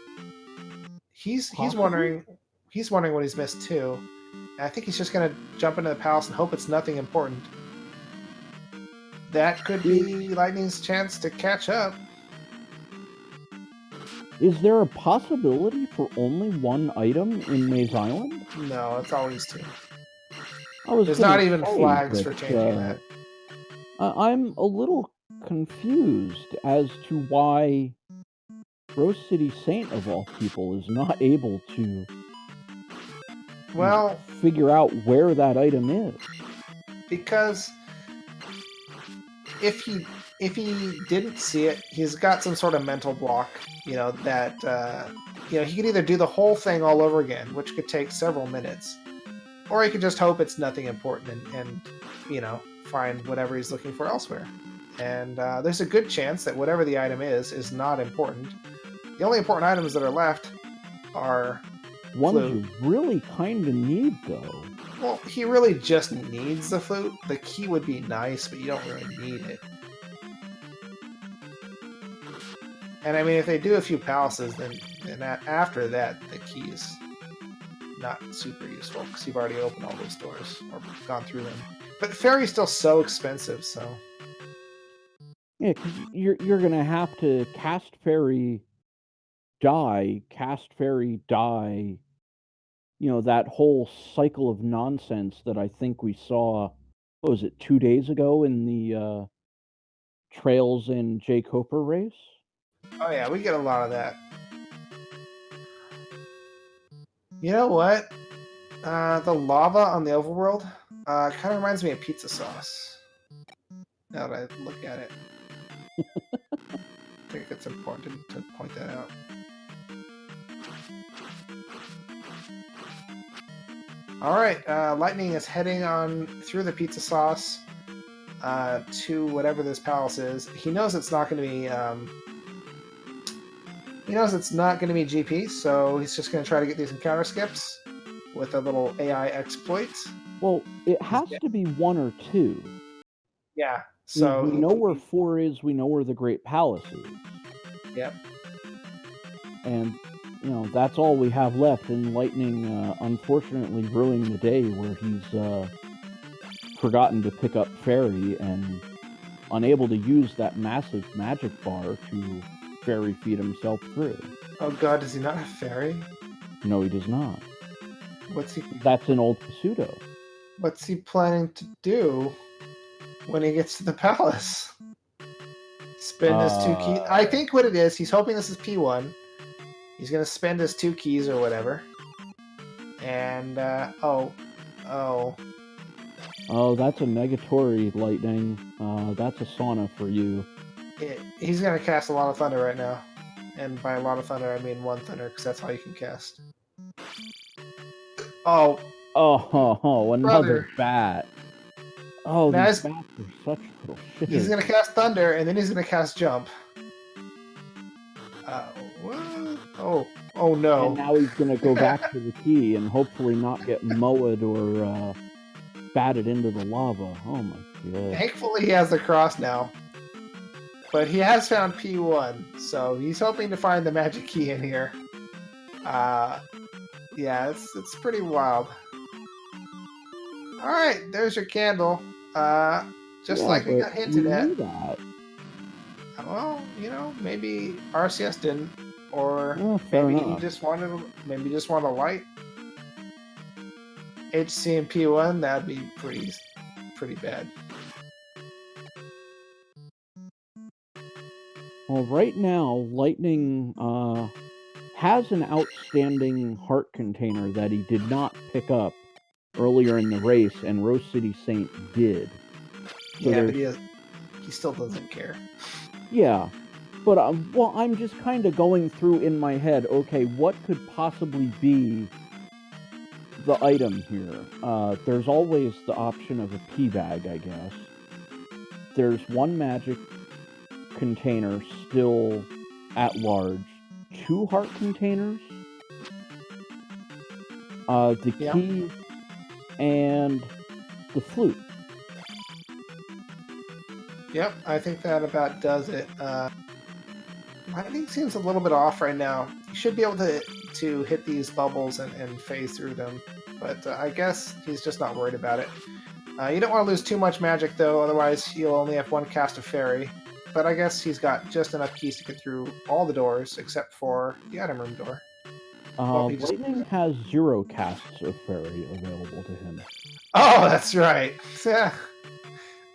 [SPEAKER 3] He's wondering what he's missed too. And I think he's just gonna jump into the palace and hope it's nothing important. That could be Lightning's chance to catch up.
[SPEAKER 2] Is there a possibility for only one item in Maze Island?
[SPEAKER 3] No, it's always two.
[SPEAKER 2] There's
[SPEAKER 3] not even flags for changing that.
[SPEAKER 2] I'm a little confused as to why RoseCitySaint, of all people, is not able to figure out where that item is.
[SPEAKER 3] Because if he didn't see it, he's got some sort of mental block, that he could either do the whole thing all over again, which could take several minutes, or he could just hope it's nothing important and find whatever he's looking for elsewhere. And there's a good chance that whatever the item is not important. The only important items that are left are
[SPEAKER 2] ones you really kind of need, though.
[SPEAKER 3] Well, he really just needs the flute. The key would be nice, but you don't really need it. And I mean, if they do a few palaces, then after that, the key is not super useful because you've already opened all those doors or gone through them. But fairy's still so expensive, so
[SPEAKER 2] Yeah, because you're gonna have to cast fairy, die, cast fairy, die. You know, that whole cycle of nonsense that I think we saw. What was it, 2 days ago in the Trails and J Coper race?
[SPEAKER 3] oh yeah, we get a lot of that. You know what? The lava on the overworld kind of reminds me of pizza sauce. Now that I look at it, I think it's important to point that out. All right, lightning is heading on through the pizza sauce to whatever this palace is. He knows it's not going to be. He knows it's not going to be GP, so he's just going to try to get these encounter skips with a little AI exploit.
[SPEAKER 2] Well, it has to be 1 or 2.
[SPEAKER 3] Yeah, so
[SPEAKER 2] we know where 4 is. We know where the Great Palace is.
[SPEAKER 3] Yep.
[SPEAKER 2] And you know that's all we have left. And Lightning, unfortunately, ruining the day where he's forgotten to pick up Fairy and unable to use that massive magic bar to fairy feed himself through.
[SPEAKER 3] Oh god, does he not have fairy?
[SPEAKER 2] No, he does not.
[SPEAKER 3] What's he?
[SPEAKER 2] That's an old Pseudo.
[SPEAKER 3] What's he planning to do when he gets to the palace? Spend his 2 keys. I think what it is, he's hoping this is P1. He's gonna spend his 2 keys or whatever. And oh,
[SPEAKER 2] that's a negatory, Lightning. That's a sauna for you.
[SPEAKER 3] He's gonna cast a lot of thunder right now, and by a lot of thunder I mean 1 thunder because that's all you can cast. Oh,
[SPEAKER 2] another
[SPEAKER 3] brother.
[SPEAKER 2] bat. Oh, these bats are such little shit.
[SPEAKER 3] He's gonna cast thunder and then he's gonna cast jump. What? Oh no!
[SPEAKER 2] And now he's gonna go back to the key and hopefully not get mowed or batted into the lava. Oh my god!
[SPEAKER 3] Thankfully, he has the cross now. But he has found P1, so he's hoping to find the magic key in here. Yeah, it's pretty wild. All right, there's your candle. Just like we got hinted at.
[SPEAKER 2] That.
[SPEAKER 3] Well, you know, maybe RCS didn't, or
[SPEAKER 2] maybe
[SPEAKER 3] he just wanted a light. HC and P1, that'd be pretty bad.
[SPEAKER 2] Well, right now, Lightning has an outstanding heart container that he did not pick up earlier in the race, and RoseCitySaint did. So
[SPEAKER 3] yeah, but he still doesn't care.
[SPEAKER 2] Yeah, but well, I'm just kind of going through in my head, okay, what could possibly be the item here? There's always the option of a pea bag, I guess. There's 1 magic container still at large, 2 heart containers, the key, and the flute.
[SPEAKER 3] Yep, I think that about does it. Lightning seems a little bit off right now. You should be able to hit these bubbles and phase through them, but I guess he's just not worried about it. You don't want to lose too much magic, though, otherwise you'll only have 1 cast of fairy. But I guess he's got just enough keys to get through all the doors, except for the item room door.
[SPEAKER 2] Lightning has 0 casts of fairy available to him.
[SPEAKER 3] Oh, that's right. Yeah.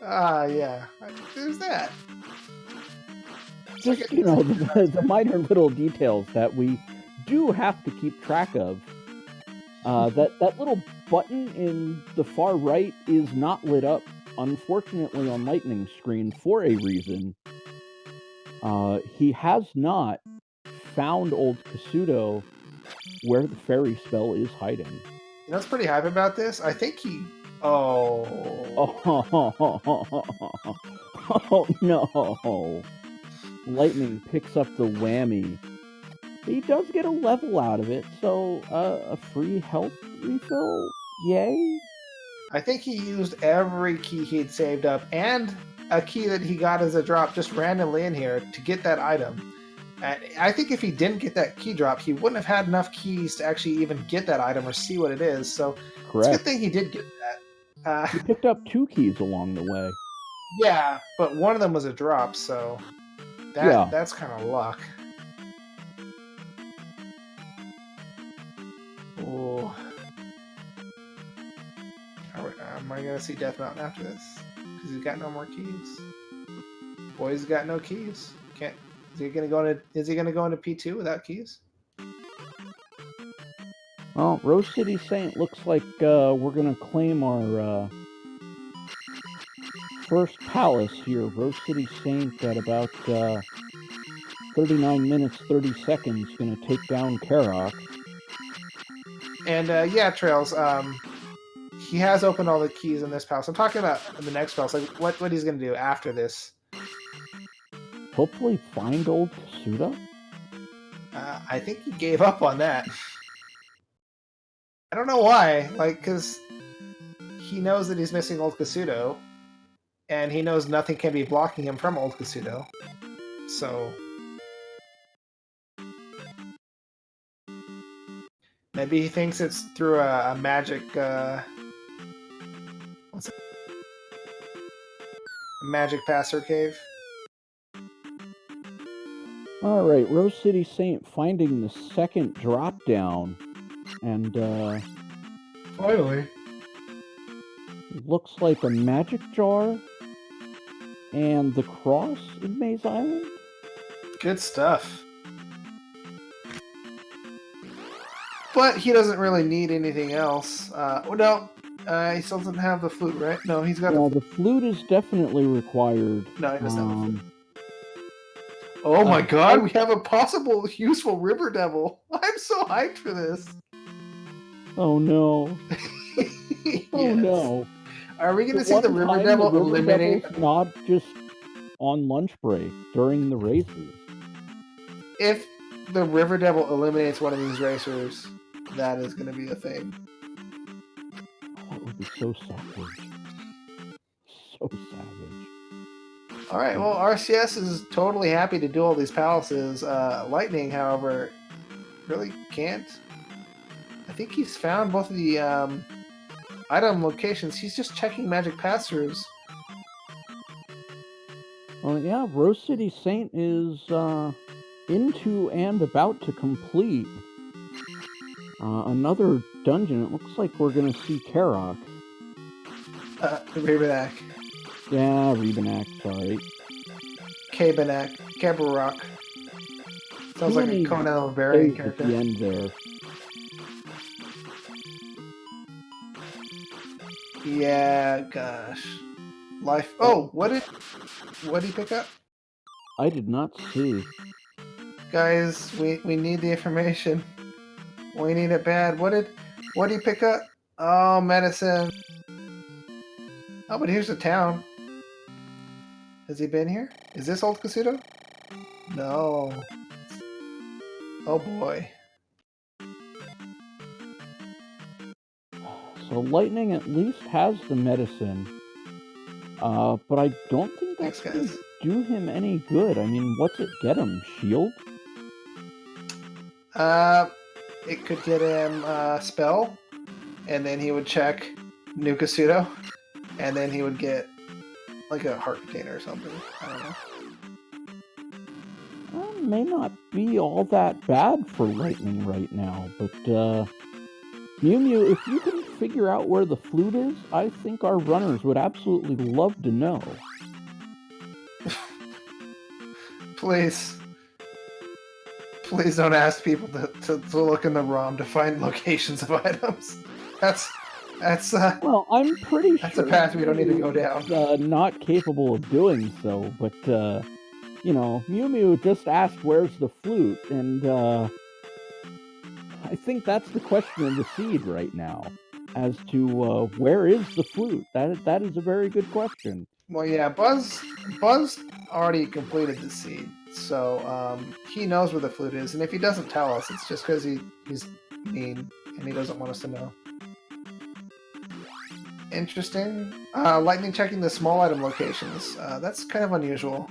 [SPEAKER 3] Yeah. There's that.
[SPEAKER 2] Just, you know, the minor little details that we do have to keep track of. That little button in the far right is not lit up, unfortunately, on Lightning's screen for a reason. He has not found old Kasudo where the fairy spell is hiding.
[SPEAKER 3] You know what's pretty hype about this? I think he... Oh
[SPEAKER 2] no. Lightning picks up the whammy. He does get a level out of it, so a free health refill? Yay?
[SPEAKER 3] I think he used every key he'd saved up and a key that he got as a drop just randomly in here to get that item. And I think if he didn't get that key drop, he wouldn't have had enough keys to actually even get that item or see what it is. So
[SPEAKER 2] Correct.
[SPEAKER 3] it's a good thing he did get that.
[SPEAKER 2] He picked up 2 keys along the way.
[SPEAKER 3] Yeah, but one of them was a drop, so that's kind of luck. Oh. Am I going to see Death Mountain after this? Because he's got no more keys. Boy's got no keys. Can't. Is he going to go into P2 without keys?
[SPEAKER 2] Well, RoseCitySaint looks like we're going to claim our first palace here. RoseCitySaint at about 39 minutes, 30 seconds, going to take down Karok.
[SPEAKER 3] And yeah, Trails, he has opened all the keys in this palace. I'm talking about the next palace, like what he's going to do after this.
[SPEAKER 2] Hopefully find old Kasuda?
[SPEAKER 3] I think he gave up on that. I don't know why, like, because he knows that he's missing old Kasudo, and he knows nothing can be blocking him from old Kasudo. So maybe he thinks it's through a magic what's it? A magic passer cave.
[SPEAKER 2] Alright, RoseCitySaint finding the second drop down. And
[SPEAKER 3] Finally.
[SPEAKER 2] Looks like a magic jar and the cross in Maze Island.
[SPEAKER 3] Good stuff. But he doesn't really need anything else. No, he still doesn't have the flute, right? No, he's got
[SPEAKER 2] the flute is definitely required.
[SPEAKER 3] No, he doesn't have the flute. Oh my god, we have a possible useful River Devil. I'm so hyped for this.
[SPEAKER 2] Oh no.
[SPEAKER 3] Yes.
[SPEAKER 2] Oh no.
[SPEAKER 3] Are we going to see the River Devil eliminate?
[SPEAKER 2] Not just on lunch break, during the races.
[SPEAKER 3] If the River Devil eliminates one of these racers, that is going to be a thing.
[SPEAKER 2] That would be so savage. So savage.
[SPEAKER 3] Alright, well, RCS is totally happy to do all these palaces. Lightning, however, really can't. I think he's found both of the item locations. He's just checking magic pass-throughs.
[SPEAKER 2] Well, yeah, RoseCitySaint is into and about to complete another dungeon. It looks like we're going to see Karok.
[SPEAKER 3] Rebanak.
[SPEAKER 2] Yeah, Rebanak, sorry.
[SPEAKER 3] Kabanak. Kabarok. Sounds like a Conan the Barbarian character.
[SPEAKER 2] At the end there.
[SPEAKER 3] Yeah, gosh. Life. Oh, what did he pick up?
[SPEAKER 2] I did not see.
[SPEAKER 3] Guys, we need the information. We need it bad. What did he pick up? Oh, medicine. Oh, but here's the town. Has he been here? Is this old Kasudo? No. Oh boy.
[SPEAKER 2] So Lightning at least has the medicine. But I don't think that's going to do him any good. I mean, what's it get him? Shield?
[SPEAKER 3] It could get him spell, and then he would check New Kasudo, and then he would get like a heart container or something. I don't know.
[SPEAKER 2] Well, it may not be all that bad for Lightning right now, but Mew Mew, if you can figure out where the flute is, I think our runners would absolutely love to know.
[SPEAKER 3] Please don't ask people to look in the ROM to find locations of items. That's
[SPEAKER 2] well, I'm pretty
[SPEAKER 3] that's
[SPEAKER 2] sure
[SPEAKER 3] a path we don't need to go down.
[SPEAKER 2] Not capable of doing so, but you know, Mew Mew just asked where's the flute, and I think that's the question of the seed right now, as to where is the flute. That is a very good question.
[SPEAKER 3] Well, yeah, Buzz already completed the seed, so he knows where the flute is, and if he doesn't tell us, it's just because he's mean and he doesn't want us to know. Interesting. Lightning checking the small item locations. That's kind of unusual.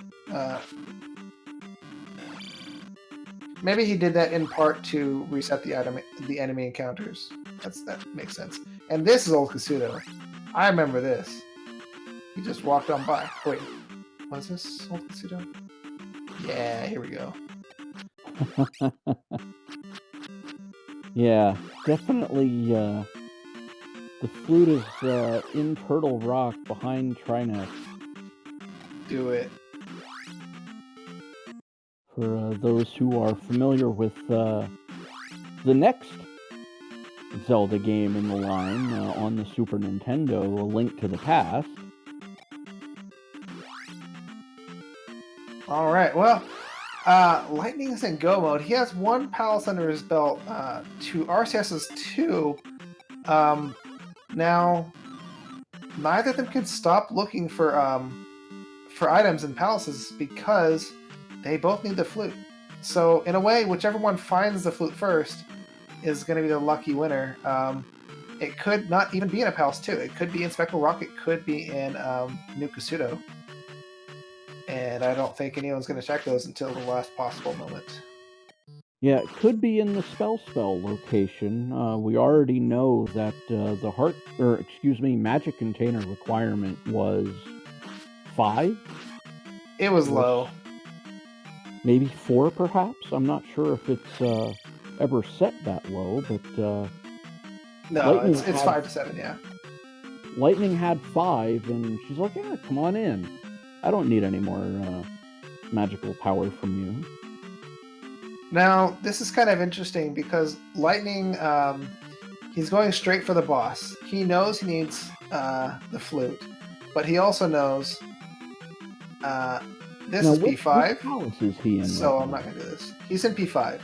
[SPEAKER 3] Maybe he did that in part to reset the enemy encounters. That makes sense. And this is old Kasuto. I remember this. He just walked on by. Wait, was this old Kasuto? Yeah, here we go.
[SPEAKER 2] Yeah, definitely. The flute is in Turtle Rock behind Trinex.
[SPEAKER 3] Do it.
[SPEAKER 2] For those who are familiar with the next Zelda game in the line on the Super Nintendo, A Link to the Past.
[SPEAKER 3] All right, well, Lightning is in go mode. He has one palace under his belt. RCS has 2. Now, neither of them can stop looking for items in palaces because they both need the flute. So, in a way, whichever one finds the flute first is going to be the lucky winner. It could not even be in a palace, too. It could be in Spectral Rock. It could be in New Kasuto. And I don't think anyone's going to check those until the last possible moment.
[SPEAKER 2] Yeah, it could be in the spell location. We already know that the magic container requirement was 5.
[SPEAKER 3] It was low.
[SPEAKER 2] Maybe 4, perhaps. I'm not sure if it's ever set that low, but
[SPEAKER 3] no, it's 5 to 7. Yeah.
[SPEAKER 2] Lightning had 5, and she's like, "Yeah, come on in. I don't need any more magical power from you."
[SPEAKER 3] Now, this is kind of interesting because Lightning, he's going straight for the boss. He knows he needs the flute, but he also knows this is P5.
[SPEAKER 2] What palace is he in?
[SPEAKER 3] So I'm not going to do this. He's in P5.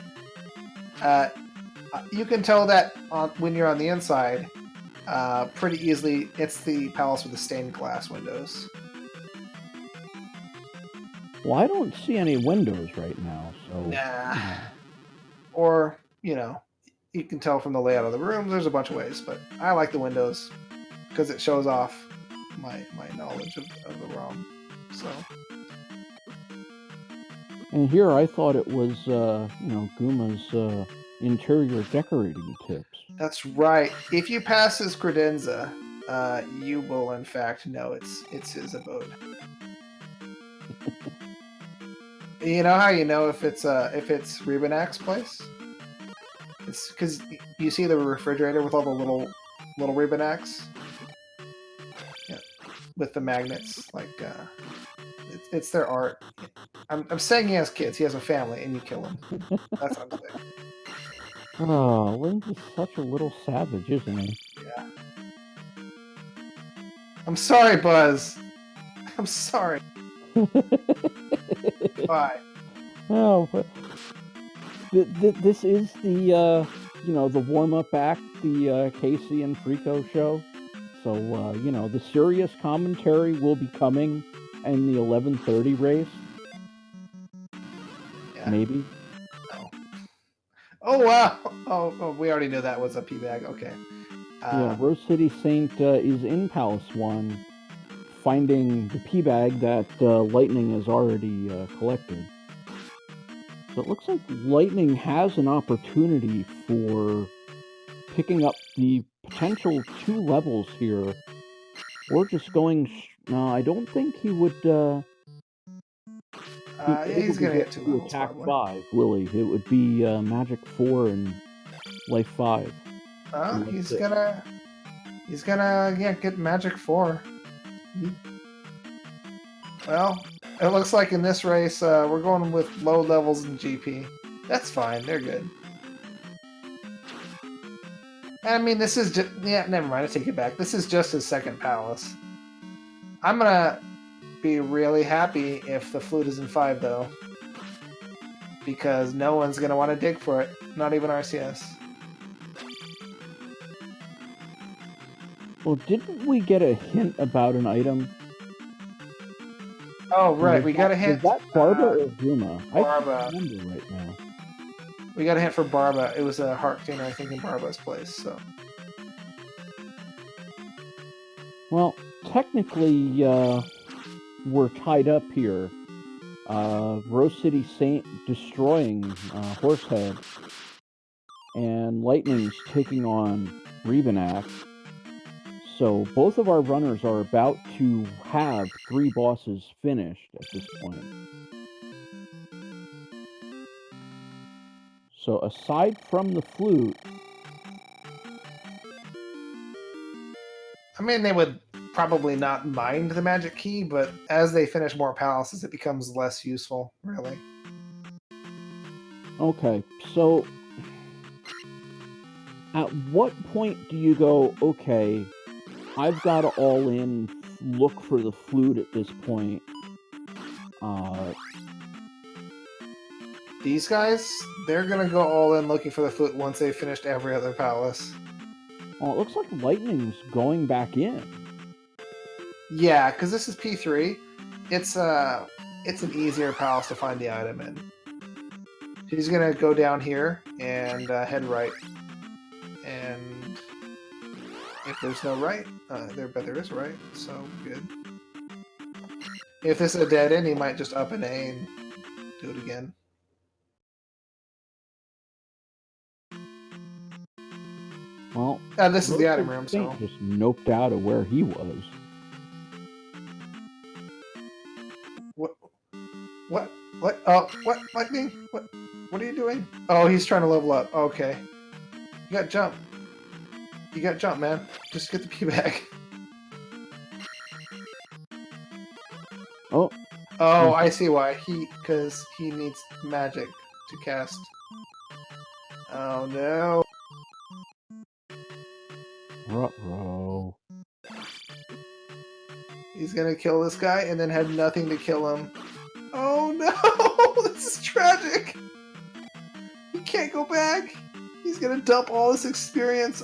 [SPEAKER 3] You can tell that when you're on the inside pretty easily. It's the palace with the stained glass windows.
[SPEAKER 2] Well, I don't see any windows right now, so...
[SPEAKER 3] Nah. Or, you can tell from the layout of the rooms. There's a bunch of ways, but I like the windows because it shows off my knowledge of the ROM. So.
[SPEAKER 2] And here I thought it was, Guma's interior decorating tips.
[SPEAKER 3] That's right. If you pass his credenza, you will in fact know it's his abode. You know how you know if it's Rebinak's place? It's because you see the refrigerator with all the little Rebinaks, yeah, with the magnets. Like it's their art. I'm saying he has kids. He has a family, and you kill him. That's what I'm saying.
[SPEAKER 2] Oh, Link is such a little savage, isn't he?
[SPEAKER 3] Yeah. I'm sorry, Buzz. I'm sorry. Bye.
[SPEAKER 2] Oh, but this is the the warm-up act, the Casey and Frico show. So the serious commentary will be coming in the 11:30 race.
[SPEAKER 3] Yeah.
[SPEAKER 2] Maybe.
[SPEAKER 3] No. Oh wow! Oh, we already knew that was a P-bag. Okay.
[SPEAKER 2] Yeah, RoseCitySaint is in Palace 1, finding the P-bag that Lightning has already collected. So it looks like Lightning has an opportunity for picking up the potential 2 levels here. Or just going... No, I don't think he would...
[SPEAKER 3] he's going to get 2 levels,
[SPEAKER 2] attack
[SPEAKER 3] probably.
[SPEAKER 2] 5, will he? It would be Magic 4 and Life 5.
[SPEAKER 3] He's gonna get Magic 4. Well, it looks like in this race we're going with low levels in GP. That's fine. They're good. I mean, this is just... Yeah, never mind. I take it back. This is just his second palace. I'm gonna be really happy if the flute is in 5, though. Because no one's gonna want to dig for it. Not even RCS.
[SPEAKER 2] Well, didn't we get a hint about an item?
[SPEAKER 3] Oh, right. We got a hint.
[SPEAKER 2] Is that Barba or Guma?
[SPEAKER 3] Barba.
[SPEAKER 2] I can't remember right now.
[SPEAKER 3] We got a hint for Barba. It was a heart container, I think, in Barba's place. So
[SPEAKER 2] Well, technically, we're tied up here. RoseCitySaint destroying Horsehead, and Lightning's taking on Rebenak. So both of our runners are about to have 3 bosses finished at this point. So aside from the flute,
[SPEAKER 3] I mean, they would probably not mind the magic key, but as they finish more palaces, it becomes less useful, really.
[SPEAKER 2] okay, so at what point do you go, okay, I've got to all in look for the flute at this point?
[SPEAKER 3] These guys, they're gonna go all in looking for the flute once they've finished every other palace.
[SPEAKER 2] Well, it looks like Lightning's going back in.
[SPEAKER 3] Yeah, because this is P3. It's an easier palace to find the item in. She's gonna go down here and head right. And if there's no right, but there is right, so good. If this is a dead end, he might just up an A and do it again.
[SPEAKER 2] Well,
[SPEAKER 3] This is the item room, so
[SPEAKER 2] just noped out of where he was.
[SPEAKER 3] What? Oh, what? Lightning? What are you doing? Oh, he's trying to level up. Okay. You got jump. You got jump, man. Just get the P back.
[SPEAKER 2] Oh.
[SPEAKER 3] Oh, I see why. Because he needs magic to cast. Oh no.
[SPEAKER 2] Ruh-roh.
[SPEAKER 3] He's gonna kill this guy and then had nothing to kill him. Oh no! This is tragic! He can't go back! He's gonna dump all this experience.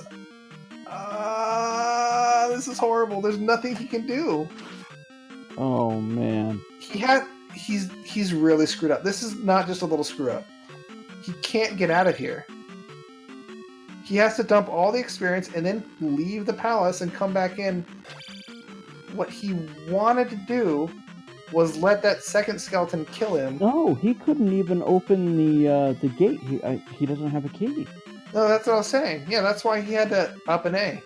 [SPEAKER 3] This is horrible. There's nothing he can do.
[SPEAKER 2] Oh man.
[SPEAKER 3] He's really screwed up. This is not just a little screw up. He can't get out of here. He has to dump all the experience and then leave the palace and come back in. What he wanted to do was let that second skeleton kill him.
[SPEAKER 2] No, he couldn't even open the gate. He doesn't have a key.
[SPEAKER 3] No, that's what I was saying. Yeah, that's why he had to up an A.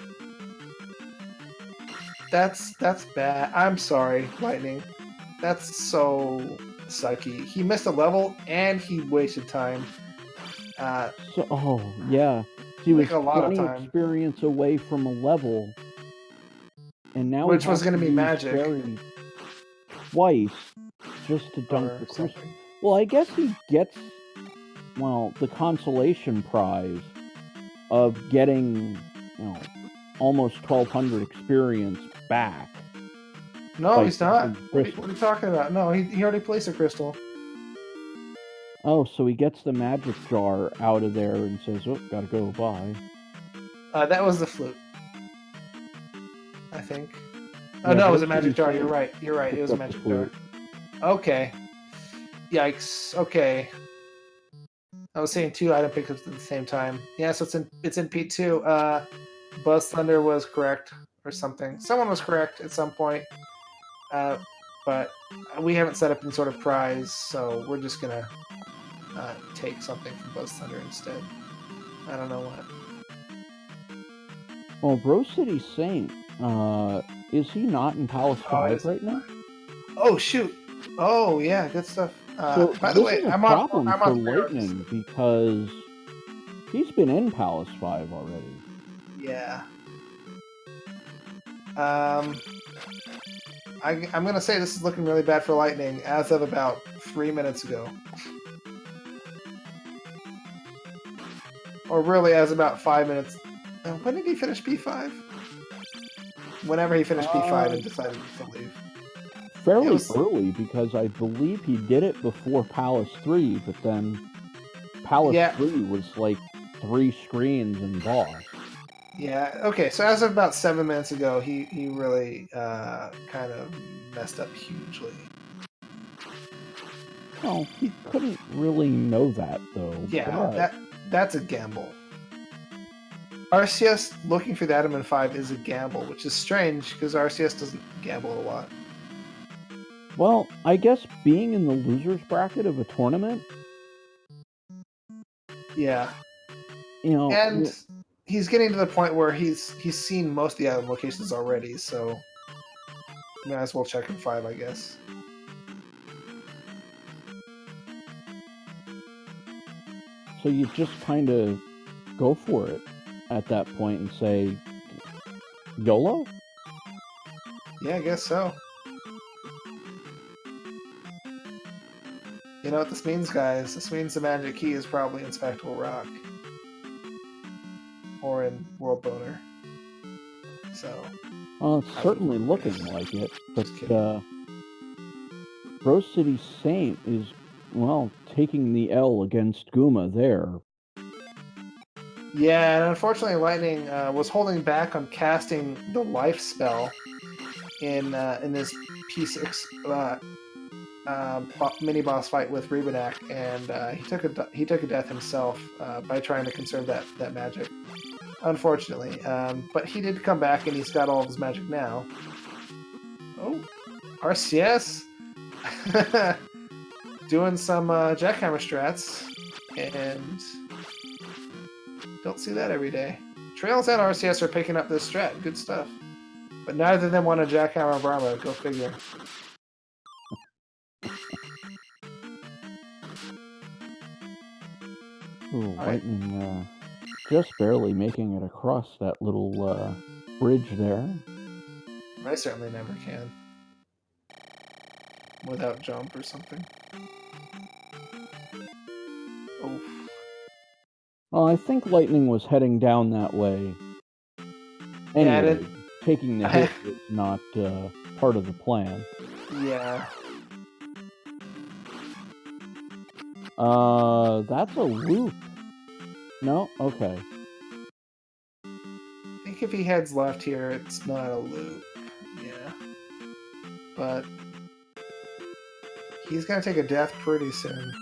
[SPEAKER 3] That's bad. I'm sorry, Lightning. That's so sucky. He missed a level and he wasted time.
[SPEAKER 2] Yeah. He was
[SPEAKER 3] a lot of
[SPEAKER 2] 20
[SPEAKER 3] time.
[SPEAKER 2] experience away from a level. And now
[SPEAKER 3] which was going to be magic.
[SPEAKER 2] Twice just to dunk the crystal. Well, I guess he gets the consolation prize of getting almost 1,200 experience back.
[SPEAKER 3] No, he's not. What are you talking about? No, he already placed a crystal.
[SPEAKER 2] Oh, so he gets the magic jar out of there and says, "Oh, gotta go, bye."
[SPEAKER 3] That was the flute, I think. Oh, no, it was a magic jar. You're right. It was a magic jar. Okay. Yikes. Okay. I was saying 2 item pickups at the same time. Yeah, so it's in P2. Buzz Thunder was correct or something. Someone was correct at some point. But we haven't set up any sort of prize, so we're just gonna take something from Buzz Thunder instead. I don't know what.
[SPEAKER 2] Well, RoseCitySaint, is he not in Palace 5 right now?
[SPEAKER 3] Oh, shoot. Oh, yeah, good stuff.
[SPEAKER 2] So
[SPEAKER 3] by the way, I'm on
[SPEAKER 2] for Lightning because he's been in Palace 5 already.
[SPEAKER 3] Yeah. I'm going to say this is looking really bad for Lightning as of about 3 minutes ago. Or really as about 5 minutes. When did he finish P5? Whenever he finished P5 and decided to leave.
[SPEAKER 2] Fairly early, because I believe he did it before Palace 3, but then Palace 3 was like 3 screens and boss.
[SPEAKER 3] Yeah, okay, so as of about 7 minutes ago, he really kind of messed up hugely.
[SPEAKER 2] Well, he couldn't really know that, though.
[SPEAKER 3] Yeah, that's a gamble. RCS looking for the item in 5 is a gamble, which is strange because RCS doesn't gamble a lot.
[SPEAKER 2] Well, I guess being in the loser's bracket of a tournament,
[SPEAKER 3] Yeah,
[SPEAKER 2] you
[SPEAKER 3] he's getting to the point where he's seen most of the item locations already, so might as well check in 5, I guess.
[SPEAKER 2] so you just kind of go for it at that point and say, YOLO?
[SPEAKER 3] Yeah, I guess so. You know what this means, guys? This means the magic key is probably in Spectral Rock. Or in World Boner. So...
[SPEAKER 2] Well, it's certainly looking like it, but
[SPEAKER 3] Just kidding.
[SPEAKER 2] RoseCitySaint is, well, taking the L against Guma there.
[SPEAKER 3] Yeah, and unfortunately Lightning was holding back on casting the life spell in this P6 mini boss fight with Rebanak, and he took a death himself by trying to conserve that magic. Unfortunately, but he did come back and he's got all of his magic now. Oh, RCS doing some jackhammer strats, and don't see that every day. Trails and RCS are picking up this strat. Good stuff. But neither of them want a jackhammer Brahma. Go figure.
[SPEAKER 2] Ooh, Lightning just barely making it across that little bridge there.
[SPEAKER 3] I certainly never can. Without jump or something. Oof.
[SPEAKER 2] Well, I think Lightning was heading down that way. Anyway, taking the hit is not part of the plan.
[SPEAKER 3] Yeah.
[SPEAKER 2] That's a loop. No? Okay.
[SPEAKER 3] I think if he heads left here, it's not a loop. Yeah. But he's gonna take a death pretty soon.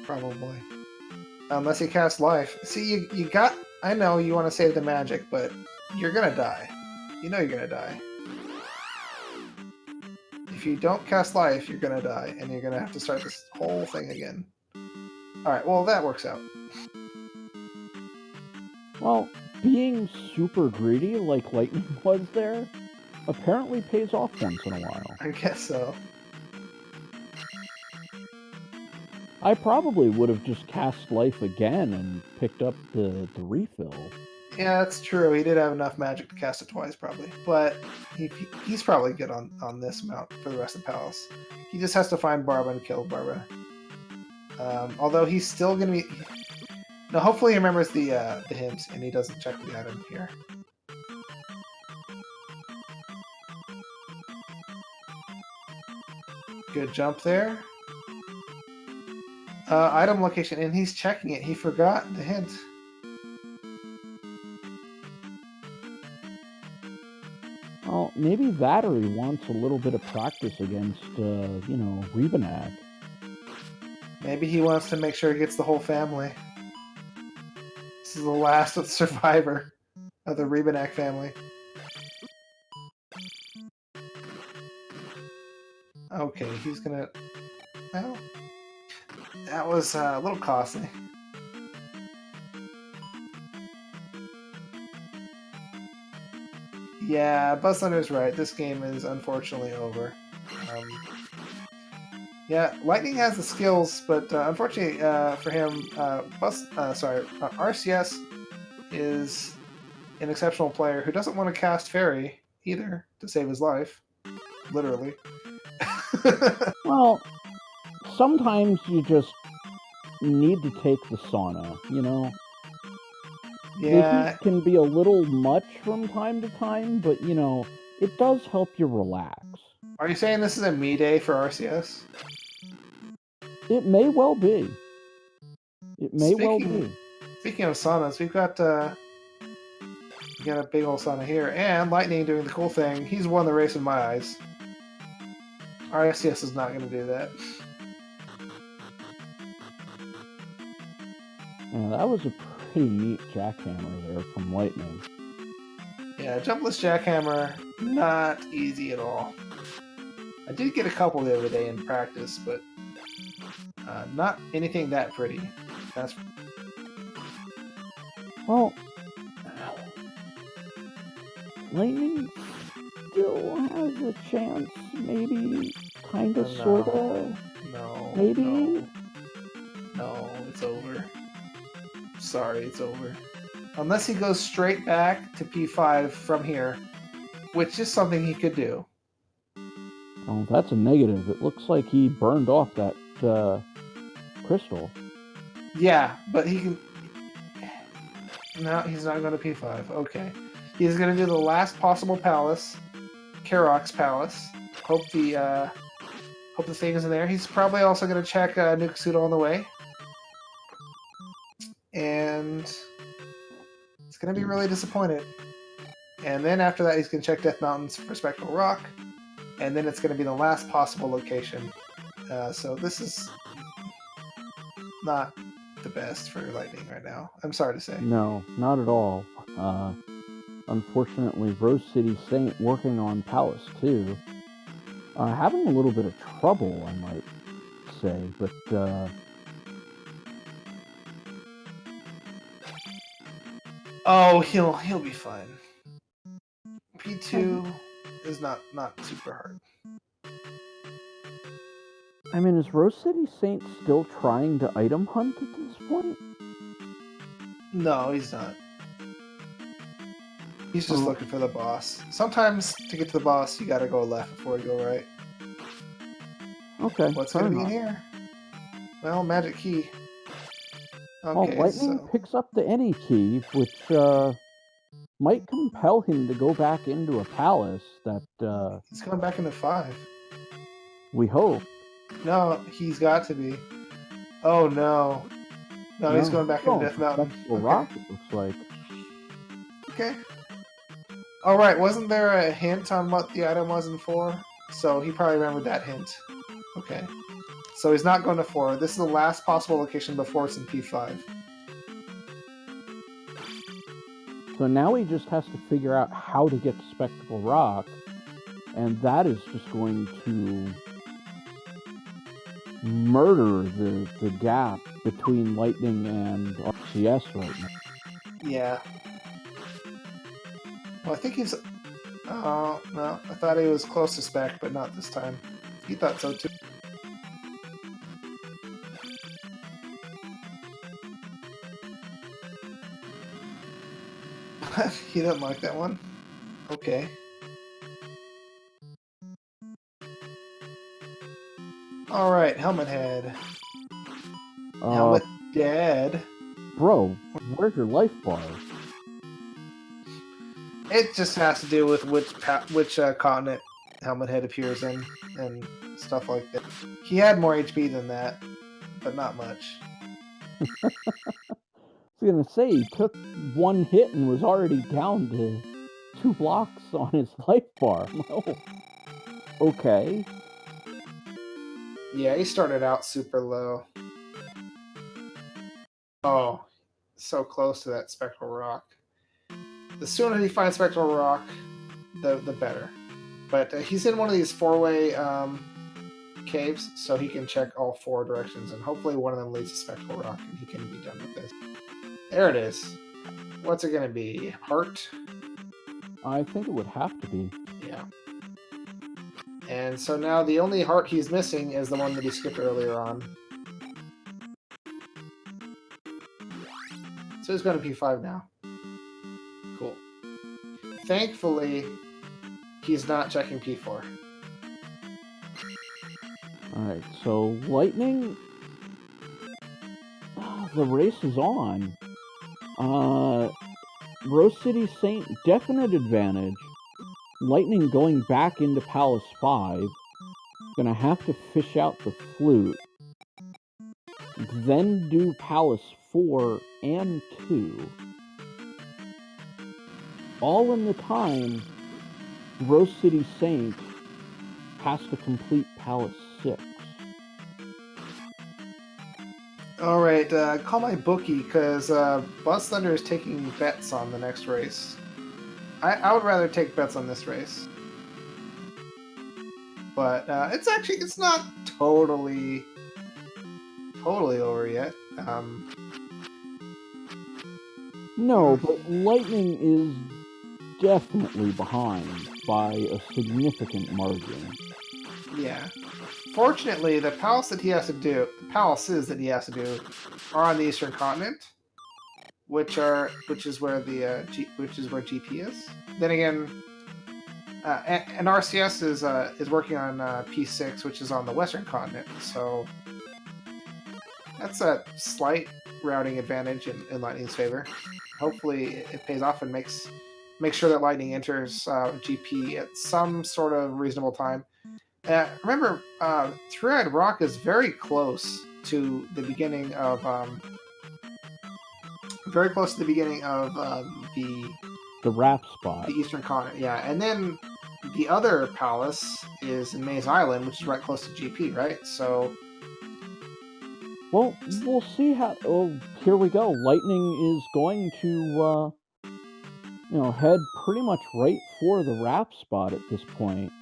[SPEAKER 3] Probably. Unless he casts life. See, you got... I know you want to save the magic, but you're gonna die. You know you're gonna die. If you don't cast life, you're gonna die, and you're gonna have to start this whole thing again. Alright, well, that works out.
[SPEAKER 2] Well, being super greedy like Lightning was there apparently pays off once in a while.
[SPEAKER 3] I guess so.
[SPEAKER 2] I probably would have just cast life again and picked up the refill.
[SPEAKER 3] Yeah, that's true. He did have enough magic to cast it twice, probably. But he's probably good on this amount for the rest of the palace. He just has to find Barba and kill Barba. Although he's still going to be... No, hopefully he remembers the hint and he doesn't check the item here. Good jump there. Item location, and he's checking it. He forgot the hint.
[SPEAKER 2] Well, maybe Vattery wants a little bit of practice against, Rebanak.
[SPEAKER 3] Maybe he wants to make sure he gets the whole family. This is the last survivor of the Rebanak family. Okay, he's gonna... Well, that was a little costly. Yeah, Buzzthunder's right. This game is unfortunately over. Yeah, Lightning has the skills, but unfortunately for him, RCS is an exceptional player who doesn't want to cast Fairy either to save his life. Literally.
[SPEAKER 2] Well, sometimes you just need to take the sauna, you know?
[SPEAKER 3] Yeah.
[SPEAKER 2] The heat can be a little much from time to time, but, it does help you relax.
[SPEAKER 3] Are you saying this is a me day for RCS?
[SPEAKER 2] It may well be. It may well be.
[SPEAKER 3] Speaking of saunas, we got a big old sauna here, and Lightning doing the cool thing. He's won the race in my eyes. RCS is not going to do that.
[SPEAKER 2] Yeah, that was a pretty neat jackhammer there from Lightning.
[SPEAKER 3] Yeah, jumpless jackhammer, not easy at all. I did get a couple the other day in practice, but not anything that pretty. That's
[SPEAKER 2] Well, Lightning still has a chance, maybe, kinda,
[SPEAKER 3] no,
[SPEAKER 2] sorta,
[SPEAKER 3] no,
[SPEAKER 2] maybe?
[SPEAKER 3] no, it's over. Sorry, it's over. Unless he goes straight back to P5 from here, which is something he could do.
[SPEAKER 2] Oh, that's a negative. It looks like he burned off that crystal.
[SPEAKER 3] Yeah, but he can. No, he's not going to P5. Okay. He's going to do the last possible palace, Karok's palace. Hope the thing is in there. He's probably also going to check Nukusudo on the way. And he's going to be really disappointed. And then after that, he's going to check Death Mountains for Spectral Rock. And then it's going to be the last possible location. So this is not the best for Lightning right now. I'm sorry to say.
[SPEAKER 2] No, not at all. Unfortunately, RoseCitySaint working on Palace 2. Having a little bit of trouble, I might say, but
[SPEAKER 3] oh, he'll be fine. P2 is not super hard.
[SPEAKER 2] I mean, is RoseCitySaint still trying to item hunt at this point?
[SPEAKER 3] No, he's not. He's just looking for the boss. Sometimes to get to the boss, you gotta go left before you go right.
[SPEAKER 2] Okay.
[SPEAKER 3] What's gonna be in here? Well, magic key. Okay,
[SPEAKER 2] Lightning picks up the any key, which might compel him to go back into a palace that
[SPEAKER 3] he's going back into 5.
[SPEAKER 2] We hope.
[SPEAKER 3] No, he's got to be. Oh no. No, he's going back into Death Mountain.
[SPEAKER 2] Okay. Rock, it looks like.
[SPEAKER 3] Okay. Alright, wasn't there a hint on what the item was in 4? So he probably remembered that hint. Okay. So he's not going to 4. This is the last possible location before it's in P5.
[SPEAKER 2] So now he just has to figure out how to get to Spectacle Rock, and that is just going to murder the gap between Lightning and RCS right now.
[SPEAKER 3] Yeah. Well, I think he's... Oh, no. I thought he was close to Spec, but not this time. He thought so, too. He didn't like that one. Okay. Alright, Helmet Head. Helmet dead.
[SPEAKER 2] Bro, where's your life bar?
[SPEAKER 3] It just has to do with which continent Helmet Head appears in and stuff like that. He had more HP than that, but not much.
[SPEAKER 2] I was gonna say, he took one hit and was already down to 2 blocks on his life bar. Oh. Okay.
[SPEAKER 3] Yeah, he started out super low. Oh, so close to that Spectral Rock. The sooner he finds Spectral Rock, the better. But he's in one of these 4-way caves, so he can check all 4 directions, and hopefully one of them leads to Spectral Rock, and he can be done with this. There it is. What's it going to be? Heart?
[SPEAKER 2] I think it would have to be.
[SPEAKER 3] Yeah. And so now the only heart he's missing is the one that he skipped earlier on. So he's going to P5 now. Cool. Thankfully, he's not checking P4.
[SPEAKER 2] Alright, so Lightning... the race is on. RoseCitySaint, definite advantage. Lightning going back into Palace 5. Gonna have to fish out the flute. Then do Palace 4 and 2. All in the time, RoseCitySaint has to complete Palace 6.
[SPEAKER 3] All right, call my bookie because Buzz Thunder is taking bets on the next race. I would rather take bets on this race, but it's not totally over yet.
[SPEAKER 2] No, but Lightning is definitely behind by a significant margin.
[SPEAKER 3] Yeah. Fortunately, the palaces that he has to do are on the Eastern Continent, which is where GP is. Then again, and RCS is working on P6, which is on the Western Continent. So that's a slight routing advantage in Lightning's favor. Hopefully, it pays off and makes sure that Lightning enters GP at some sort of reasonable time. Remember, Three-Eyed Rock is very close to the beginning of
[SPEAKER 2] the wrap spot,
[SPEAKER 3] the Eastern Continent. Yeah, and then the other palace is in Maze Island, which is right close to GP, right? So,
[SPEAKER 2] well, we'll see how. Oh, here we go. Lightning is going to, head pretty much right for the wrap spot at this point.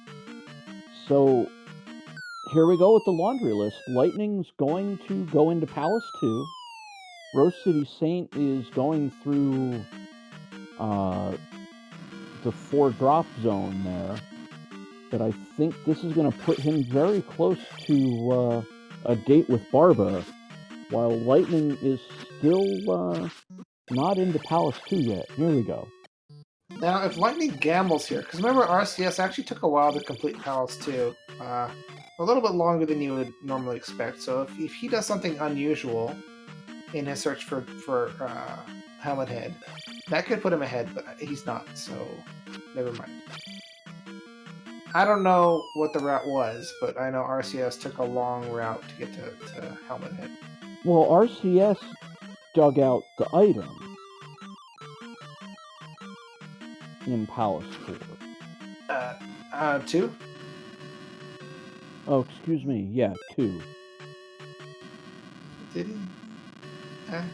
[SPEAKER 2] So here we go with the laundry list. Lightning's going to go into Palace 2. RoseCitySaint is going through the 4 drop zone there. But I think this is going to put him very close to a date with Barba, while Lightning is still not into Palace 2 yet. Here we go.
[SPEAKER 3] Now, if Lightning gambles here, because remember RCS actually took a while to complete Palace 2, a little bit longer than you would normally expect. So if he does something unusual in his search for Helmet Head, that could put him ahead, but he's not, so never mind. I don't know what the route was, but I know RCS took a long route to get to Helmet Head.
[SPEAKER 2] Well, RCS dug out the item in Palace 4.
[SPEAKER 3] 2?
[SPEAKER 2] Oh, excuse me. Yeah, 2.
[SPEAKER 3] Did he?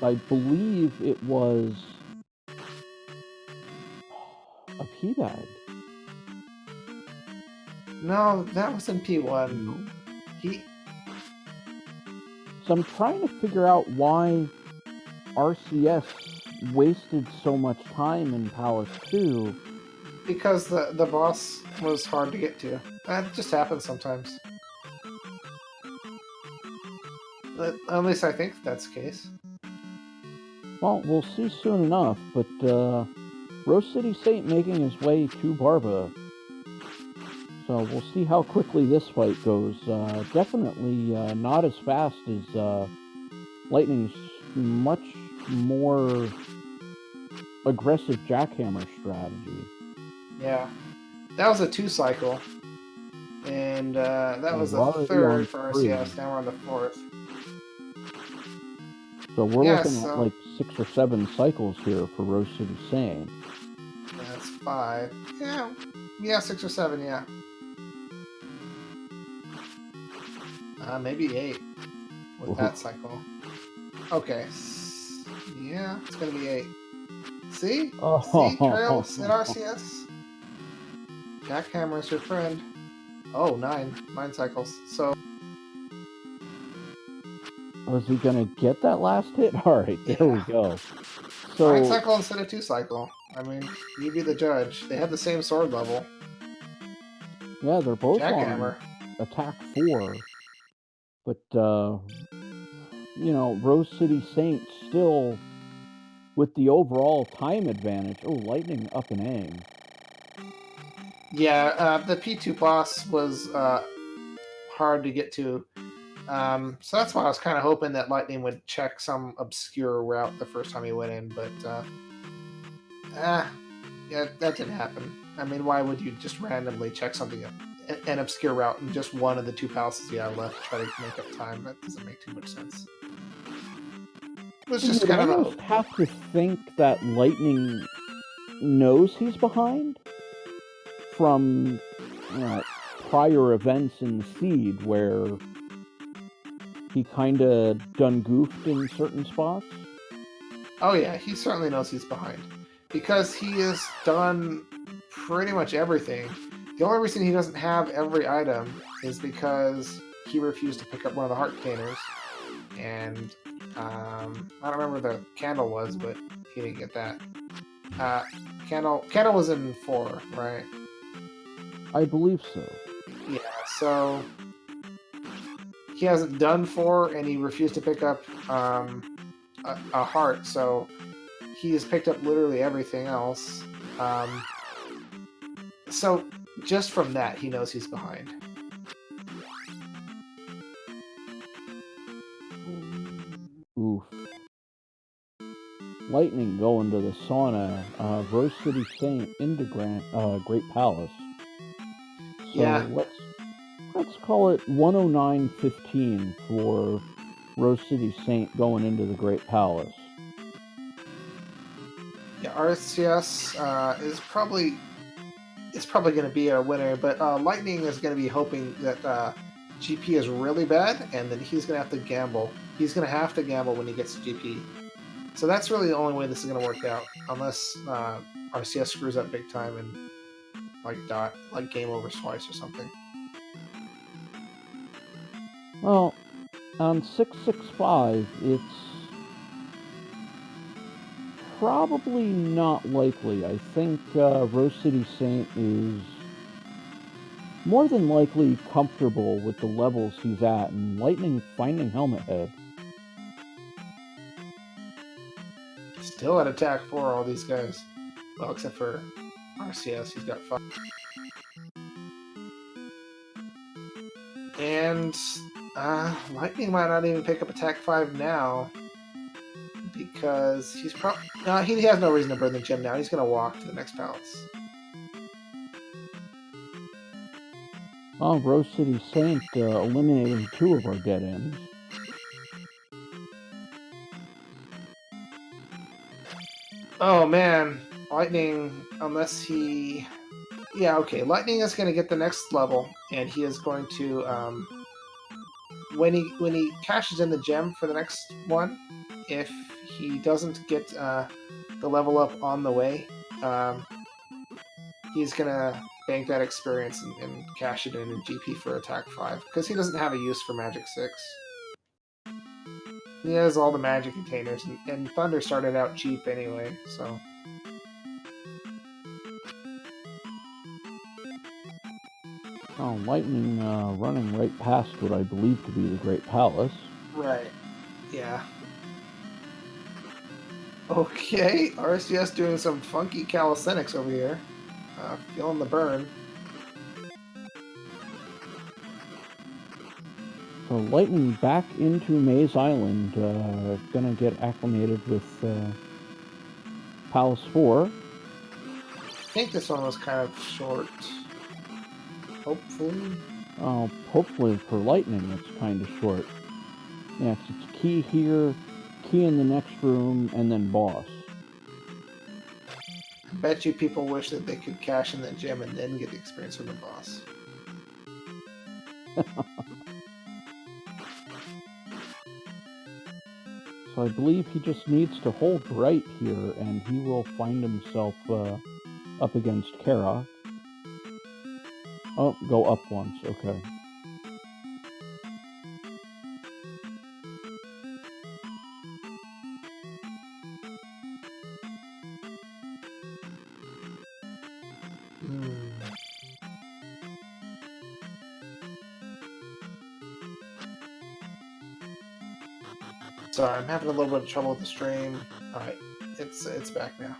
[SPEAKER 2] I believe it was a P-bag.
[SPEAKER 3] No, that was in P1.
[SPEAKER 2] No.
[SPEAKER 3] So
[SPEAKER 2] I'm trying to figure out why RCS wasted so much time in Palace 2.
[SPEAKER 3] Because the boss was hard to get to. That just happens sometimes. At least I think that's the case.
[SPEAKER 2] Well, we'll see soon enough, but RoseCitySaint making his way to Barba. So we'll see how quickly this fight goes. Definitely not as fast as Lightning's much more aggressive jackhammer strategy.
[SPEAKER 3] Yeah. That was a 2 cycle. And that was the 3rd for RCS. Now we're on the 4th.
[SPEAKER 2] So we're looking at like 6 or 7 cycles here for RoseCitySaint.
[SPEAKER 3] That's 5. Yeah, 6 or 7, yeah. Maybe 8 with that cycle. Okay. Yeah, it's going to be 8. See? See? Trails at RCS? Jackhammer's your friend. Oh, 9. 9 cycles. So...
[SPEAKER 2] Was he going to get that last hit? All right, there we go. So
[SPEAKER 3] 9 cycle instead of 2 cycle. I mean, you be the judge. They have the same sword level.
[SPEAKER 2] Yeah, they're both
[SPEAKER 3] Jackhammer.
[SPEAKER 2] On attack 4. But, RoseCitySaint still with the overall time advantage. Oh, Lightning up in aim.
[SPEAKER 3] Yeah, the P2 boss was hard to get to. So that's why I was kind of hoping that Lightning would check some obscure route the first time he went in, but yeah, that didn't happen. I mean, why would you just randomly check something up, an obscure route in just one of the 2 palaces you have left to try to make up time? That doesn't make too much sense. It was just kind of
[SPEAKER 2] have to think that Lightning knows he's behind from prior events in the seed where he kind of done goofed in certain spots?
[SPEAKER 3] Oh yeah, he certainly knows he's behind. Because he has done pretty much everything. The only reason he doesn't have every item is because he refused to pick up one of the heart containers. And I don't remember where the candle was, but he didn't get that. Candle was in 4, right?
[SPEAKER 2] I believe so.
[SPEAKER 3] Yeah, so he hasn't done 4, and he refused to pick up a heart, so he has picked up literally everything else. So just from that, he knows he's behind.
[SPEAKER 2] Oof. Lightning going to the sauna. RoseCitySaint into Great Palace. So
[SPEAKER 3] Yeah.
[SPEAKER 2] let's call it 109.15 for RoseCitySaint going into the Great Palace.
[SPEAKER 3] Yeah, RCS is probably going to be a winner, but Lightning is going to be hoping that GP is really bad, and then he's going to have to gamble. He's going to have to gamble when he gets to GP. So that's really the only way this is going to work out, unless RCS screws up big time and like game over twice or something.
[SPEAKER 2] Well, on 665, it's probably not likely. I think RoseCitySaint is more than likely comfortable with the levels he's at, and Lightning finding Helmet Head.
[SPEAKER 3] Still at attack 4, all these guys. Well, except for RCS, he's got 5. And Lightning might not even pick up attack 5 now, because he's probably... he has no reason to burn the gem now. He's going to walk to the next palace.
[SPEAKER 2] Oh, RoseCitySaint eliminating 2 of our dead ends.
[SPEAKER 3] Oh man, Lightning, unless he... Yeah, okay, Lightning is going to get the next level, and he is going to... When he cashes in the gem for the next one, if he doesn't get the level up on the way, he's going to bank that experience and cash it in GP for attack 5, because he doesn't have a use for magic 6. He has all the magic containers, and Thunder started out cheap anyway, so...
[SPEAKER 2] Oh, Lightning running right past what I believe to be the Great Palace.
[SPEAKER 3] Right. Yeah. Okay, RCS doing some funky calisthenics over here. Feeling the burn.
[SPEAKER 2] So Lightning back into Maze Island, gonna get acclimated with Palace 4.
[SPEAKER 3] I think this one was kind of short. Hopefully.
[SPEAKER 2] Oh, hopefully for Lightning it's kind of short. Yeah, it's key here, key in the next room, and then boss.
[SPEAKER 3] I bet you people wish that they could cash in that gem and then get the experience from the boss.
[SPEAKER 2] So I believe he just needs to hold right here, and he will find himself up against Kara. Oh, go up once, okay.
[SPEAKER 3] Sorry, I'm having a little bit of trouble with the stream. Alright, it's back now.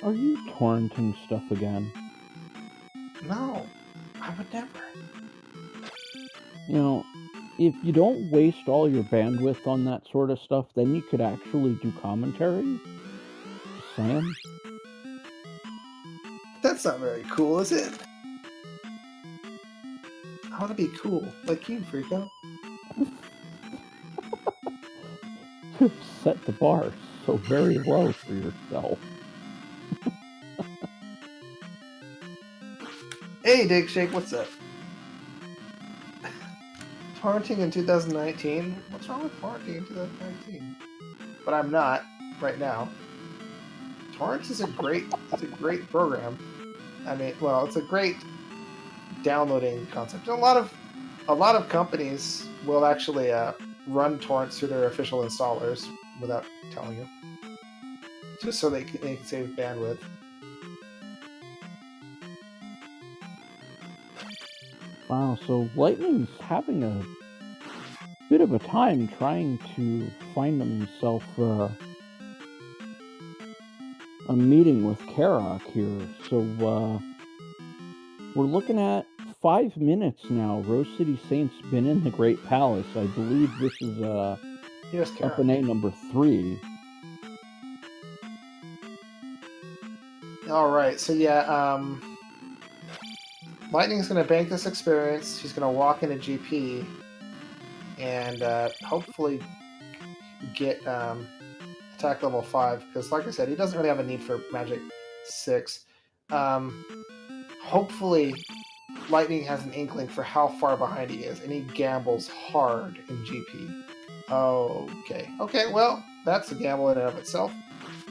[SPEAKER 2] Are you torrenting stuff again?
[SPEAKER 3] No, I would never.
[SPEAKER 2] You know, if you don't waste all your bandwidth on that sort of stuff, then you could actually do commentary. Just saying.
[SPEAKER 3] That's not very cool, is it? I want to be cool, like you, Freako.
[SPEAKER 2] You've set the bar so very low for yourself.
[SPEAKER 3] Hey, Dig Shake, what's up? Torrenting in 2019? What's wrong with torrenting in 2019? But I'm not right now. Torrent is a great program. I mean, well, it's a great downloading concept. And a lot of companies will actually run torrents through their official installers without telling you, just so they can save bandwidth.
[SPEAKER 2] Wow, so Lightning's having a bit of a time trying to find himself a meeting with Karak here. So we're looking at 5 minutes now. Rose City Saint's been in the Great Palace. I believe this is
[SPEAKER 3] Yes, Karak.
[SPEAKER 2] FNA number 3.
[SPEAKER 3] All right, so yeah, Lightning's going to bank this experience. He's going to walk into GP and hopefully get attack level 5, because like I said, he doesn't really have a need for Magic 6. Hopefully Lightning has an inkling for how far behind he is, and he gambles hard in GP. Okay, well, that's a gamble in and of itself.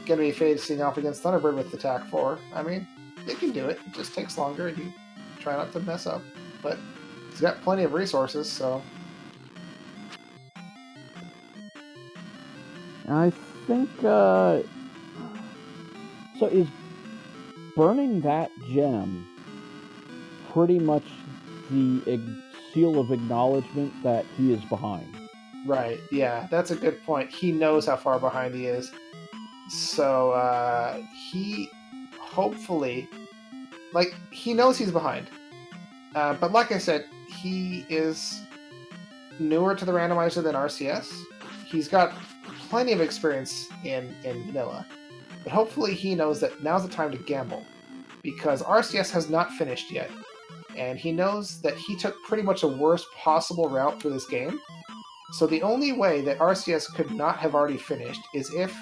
[SPEAKER 3] Going to be facing off against Thunderbird with attack 4. I mean, they can do it. It just takes longer, and you try not to mess up. But he's got plenty of resources, so...
[SPEAKER 2] I think, so is burning that gem pretty much the seal of acknowledgement that he is behind?
[SPEAKER 3] Right, yeah, that's a good point. He knows how far behind he is. So, he hopefully... Like, he knows he's behind. But like I said, he is newer to the randomizer than RCS. He's got plenty of experience in vanilla. But hopefully he knows that now's the time to gamble. Because RCS has not finished yet. And he knows that he took pretty much the worst possible route for this game. So the only way that RCS could not have already finished is if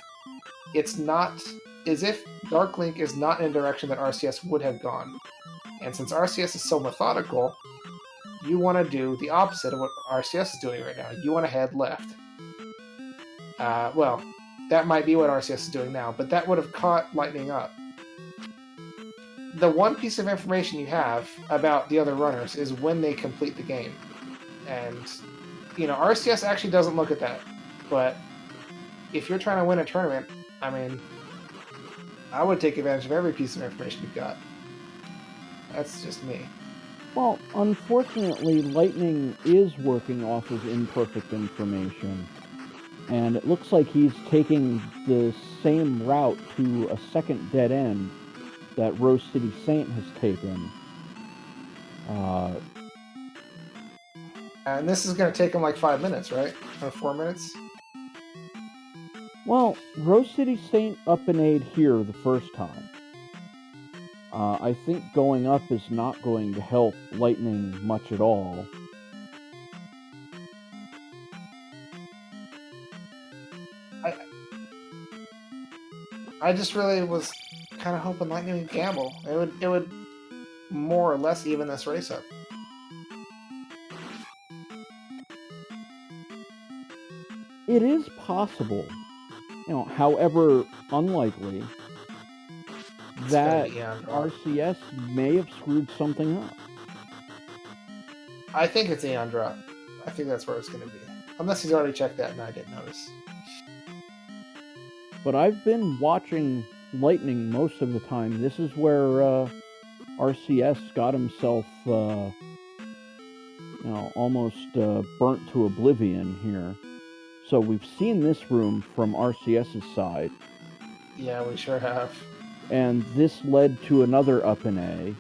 [SPEAKER 3] Dark Link is not in a direction that RCS would have gone. And since RCS is so methodical, you want to do the opposite of what RCS is doing right now. You want to head left. Well, that might be what RCS is doing now, but that would have caught Lightning up. The one piece of information you have about the other runners is when they complete the game. And, you know, RCS actually doesn't look at that. But if you're trying to win a tournament, I mean, I would take advantage of every piece of information you've got. That's just me.
[SPEAKER 2] Well, unfortunately, Lightning is working off of imperfect information. And it looks like he's taking the same route to a second dead end that RoseCitySaint has taken.
[SPEAKER 3] And this is going to take him like 5 minutes, right? Or 4 minutes?
[SPEAKER 2] Well, RoseCitySaint up and aid here the first time. I think going up is not going to help Lightning much at all.
[SPEAKER 3] I just really was kind of hoping Lightning would gamble. It would more or less even this race up.
[SPEAKER 2] It is possible, however unlikely, that RCS may have screwed something up.
[SPEAKER 3] I think it's Aeon Drop. I think that's where it's going to be. Unless he's already checked that and I didn't notice.
[SPEAKER 2] But I've been watching Lightning most of the time. This is where RCS got himself, almost burnt to oblivion here. So we've seen this room from RCS's side.
[SPEAKER 3] Yeah, we sure have.
[SPEAKER 2] And this led to another up in A.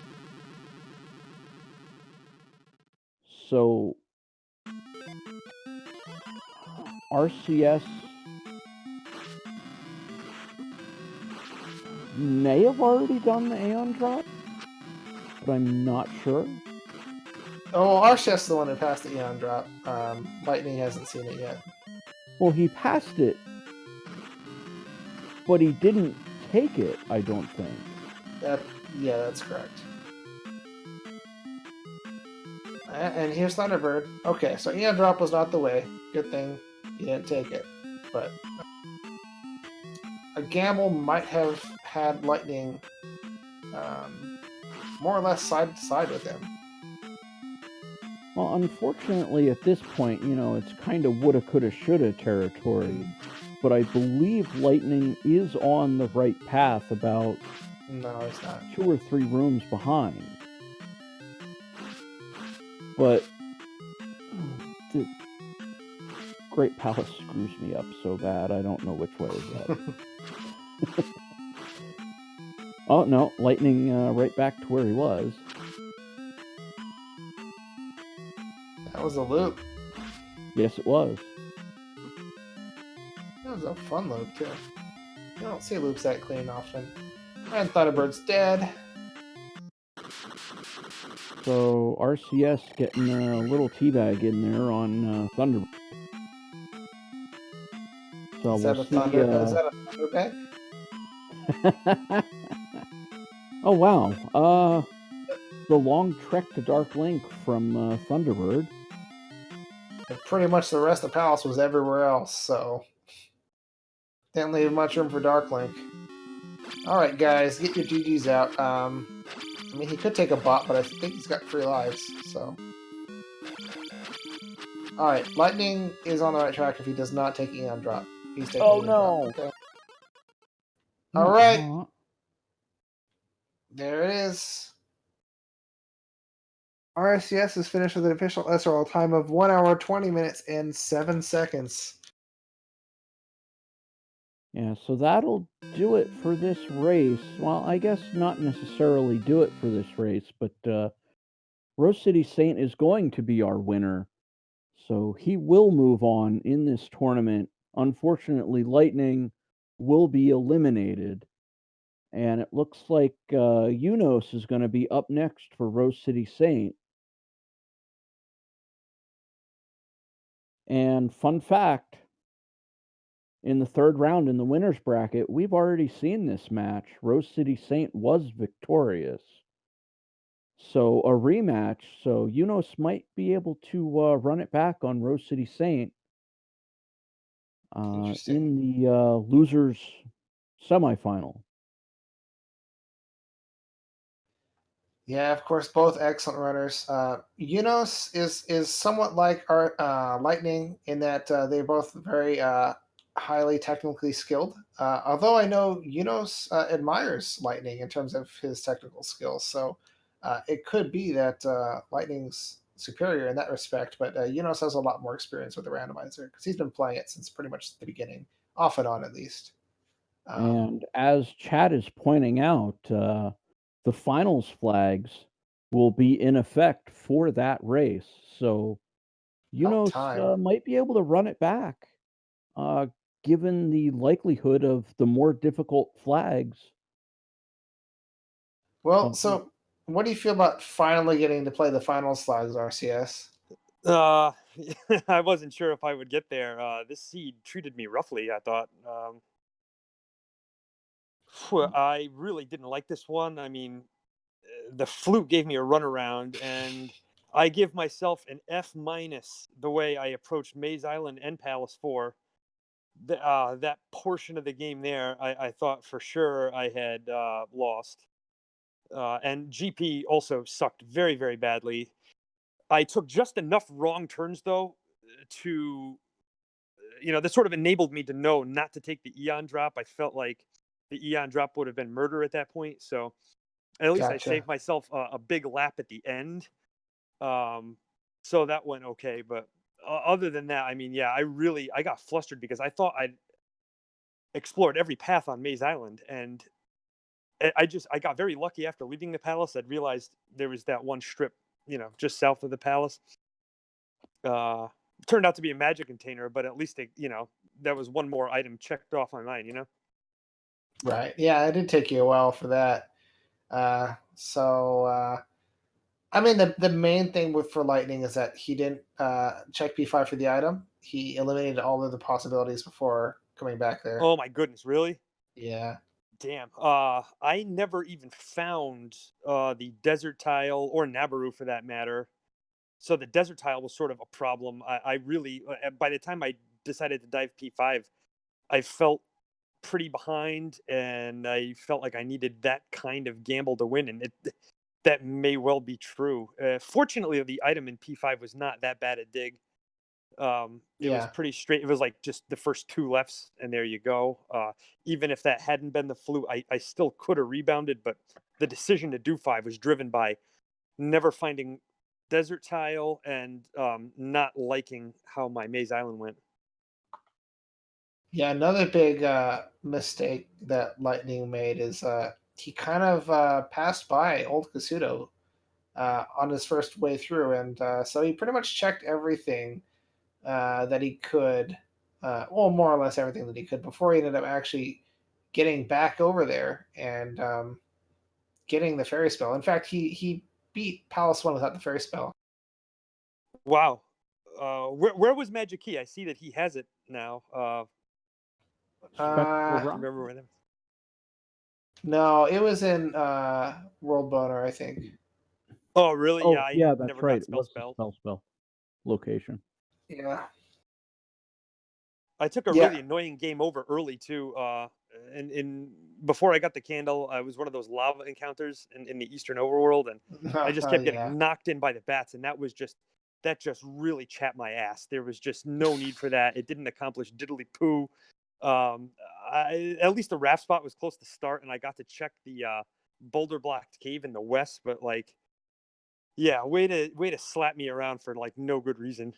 [SPEAKER 2] So RCS may have already done the Aeon drop, but I'm not sure.
[SPEAKER 3] Oh, RCS is the one who passed the Aeon drop. Lightning hasn't seen it yet.
[SPEAKER 2] Well, he passed it, but he didn't take it, I don't think.
[SPEAKER 3] Yeah, that's correct. And here's Thunderbird. Okay, so Eon Drop was not the way. Good thing you didn't take it. But a gamble might have had Lightning more or less side to side with him.
[SPEAKER 2] Well, unfortunately, at this point, it's kind of woulda, coulda, shoulda territory. But I believe Lightning is on the right path, about
[SPEAKER 3] No, it's not.
[SPEAKER 2] 2 or 3 rooms behind. But the Great Palace screws me up so bad, I don't know which way is up. Oh, no, Lightning right back to where he was.
[SPEAKER 3] That was a loop.
[SPEAKER 2] Yes, it was.
[SPEAKER 3] That was a fun loop, too. You don't see loops that clean often. And Thunderbird's dead.
[SPEAKER 2] So RCS getting a little teabag in there on Thunderbird. So
[SPEAKER 3] Is that a Thunderbag?
[SPEAKER 2] Oh wow! The long trek to Dark Link from Thunderbird.
[SPEAKER 3] And pretty much the rest of the palace was everywhere else, so didn't leave much room for Dark Link. All right, guys, get your GGs out. I mean, he could take a bot, but I think he's got 3 lives, so. All right, Lightning is on the right track if he does not take Eon Drop. He's taking Eon
[SPEAKER 2] no!
[SPEAKER 3] Drop. Okay. All right. There it is. RSCS is finished with an official SRL time of 1 hour, 20 minutes, and 7 seconds.
[SPEAKER 2] Yeah, so that'll do it for this race. Well, I guess not necessarily do it for this race, but RoseCitySaint is going to be our winner. So he will move on in this tournament. Unfortunately, Lightning will be eliminated. And it looks like Unos is going to be up next for RoseCitySaint. And fun fact, in the 3rd round in the winner's bracket, we've already seen this match. RoseCitySaint was victorious. So a rematch. So Unos might be able to run it back on RoseCitySaint in the losers semifinal.
[SPEAKER 3] Yeah, of course, both excellent runners. Unos is somewhat like our Lightning in that they're both very highly technically skilled. Although I know Unos admires Lightning in terms of his technical skills, so it could be that Lightning's superior in that respect. But Unos has a lot more experience with the randomizer because he's been playing it since pretty much the beginning, off and on at least.
[SPEAKER 2] And as Chad is pointing out, the finals flags will be in effect for that race. So Unos might be able to run it back, given the likelihood of the more difficult flags.
[SPEAKER 3] Well, so what do you feel about finally getting to play the finals flags, RCS?
[SPEAKER 4] I wasn't sure if I would get there. This seed treated me roughly, I thought. I really didn't like this one. I mean, the fluke gave me a runaround, and I give myself an F minus the way I approached Maze Island and Palace 4. That portion of the game there, I thought for sure I had lost. And GP also sucked very, very badly. I took just enough wrong turns, though, to, that sort of enabled me to know not to take the Eon drop. I felt like the Eon drop would have been murder at that point. So at least I saved myself a big lap at the end. So that went okay. But other than that, I mean, yeah, I got flustered because I thought I'd explored every path on Maze Island. And I got very lucky after leaving the palace. I'd realized there was that one strip, just south of the palace. Turned out to be a magic container, but at least that was one more item checked off my mind.
[SPEAKER 3] Right. Yeah, it did take you a while for that. I mean, the main thing for Lightning is that he didn't check P5 for the item. He eliminated all of the possibilities before coming back there.
[SPEAKER 4] Oh my goodness, really?
[SPEAKER 3] Yeah.
[SPEAKER 4] Damn. I never even found the desert tile or Nabaru for that matter. So the desert tile was sort of a problem. I really, by the time I decided to dive P5, I felt pretty behind, and I felt like I needed that kind of gamble to win, and that may well be true. Fortunately, the item in P5 was not that bad a dig. It was
[SPEAKER 3] Yeah.
[SPEAKER 4] pretty straight. It was like just the first 2 lefts, and there you go. Even if that hadn't been the flu, I still could have rebounded, but the decision to do 5 was driven by never finding desert tile and not liking how my Maze Island went.
[SPEAKER 3] Yeah, another big mistake that Lightning made is he kind of passed by Old Kasuto on his first way through, and so he pretty much checked everything that he could, well, more or less everything that he could before he ended up actually getting back over there and getting the fairy spell. In fact, he beat Palace One without the fairy spell.
[SPEAKER 4] Wow. Where was Magic Key? I see that he has it now.
[SPEAKER 2] Spectral
[SPEAKER 3] Uh,
[SPEAKER 2] Rock?
[SPEAKER 4] Remember where that?
[SPEAKER 3] no, it was in World Boner, I think.
[SPEAKER 4] Oh, really?
[SPEAKER 2] Oh,
[SPEAKER 4] Yeah, I
[SPEAKER 2] yeah, that's
[SPEAKER 4] never
[SPEAKER 2] right.
[SPEAKER 4] got
[SPEAKER 2] It was the
[SPEAKER 4] spell.
[SPEAKER 2] spell location.
[SPEAKER 3] Yeah.
[SPEAKER 4] I took a
[SPEAKER 3] Yeah.
[SPEAKER 4] really annoying game over early too. And before I got the candle, I was one of those lava encounters in the Eastern Overworld, and I just kept
[SPEAKER 3] Yeah.
[SPEAKER 4] getting knocked in by the bats, and that just really chapped my ass. There was just no need for that. It didn't accomplish diddly poo. At least the raft spot was close to start, and I got to check the boulder blocked cave in the west. But like, yeah, way to slap me around for like no good reason.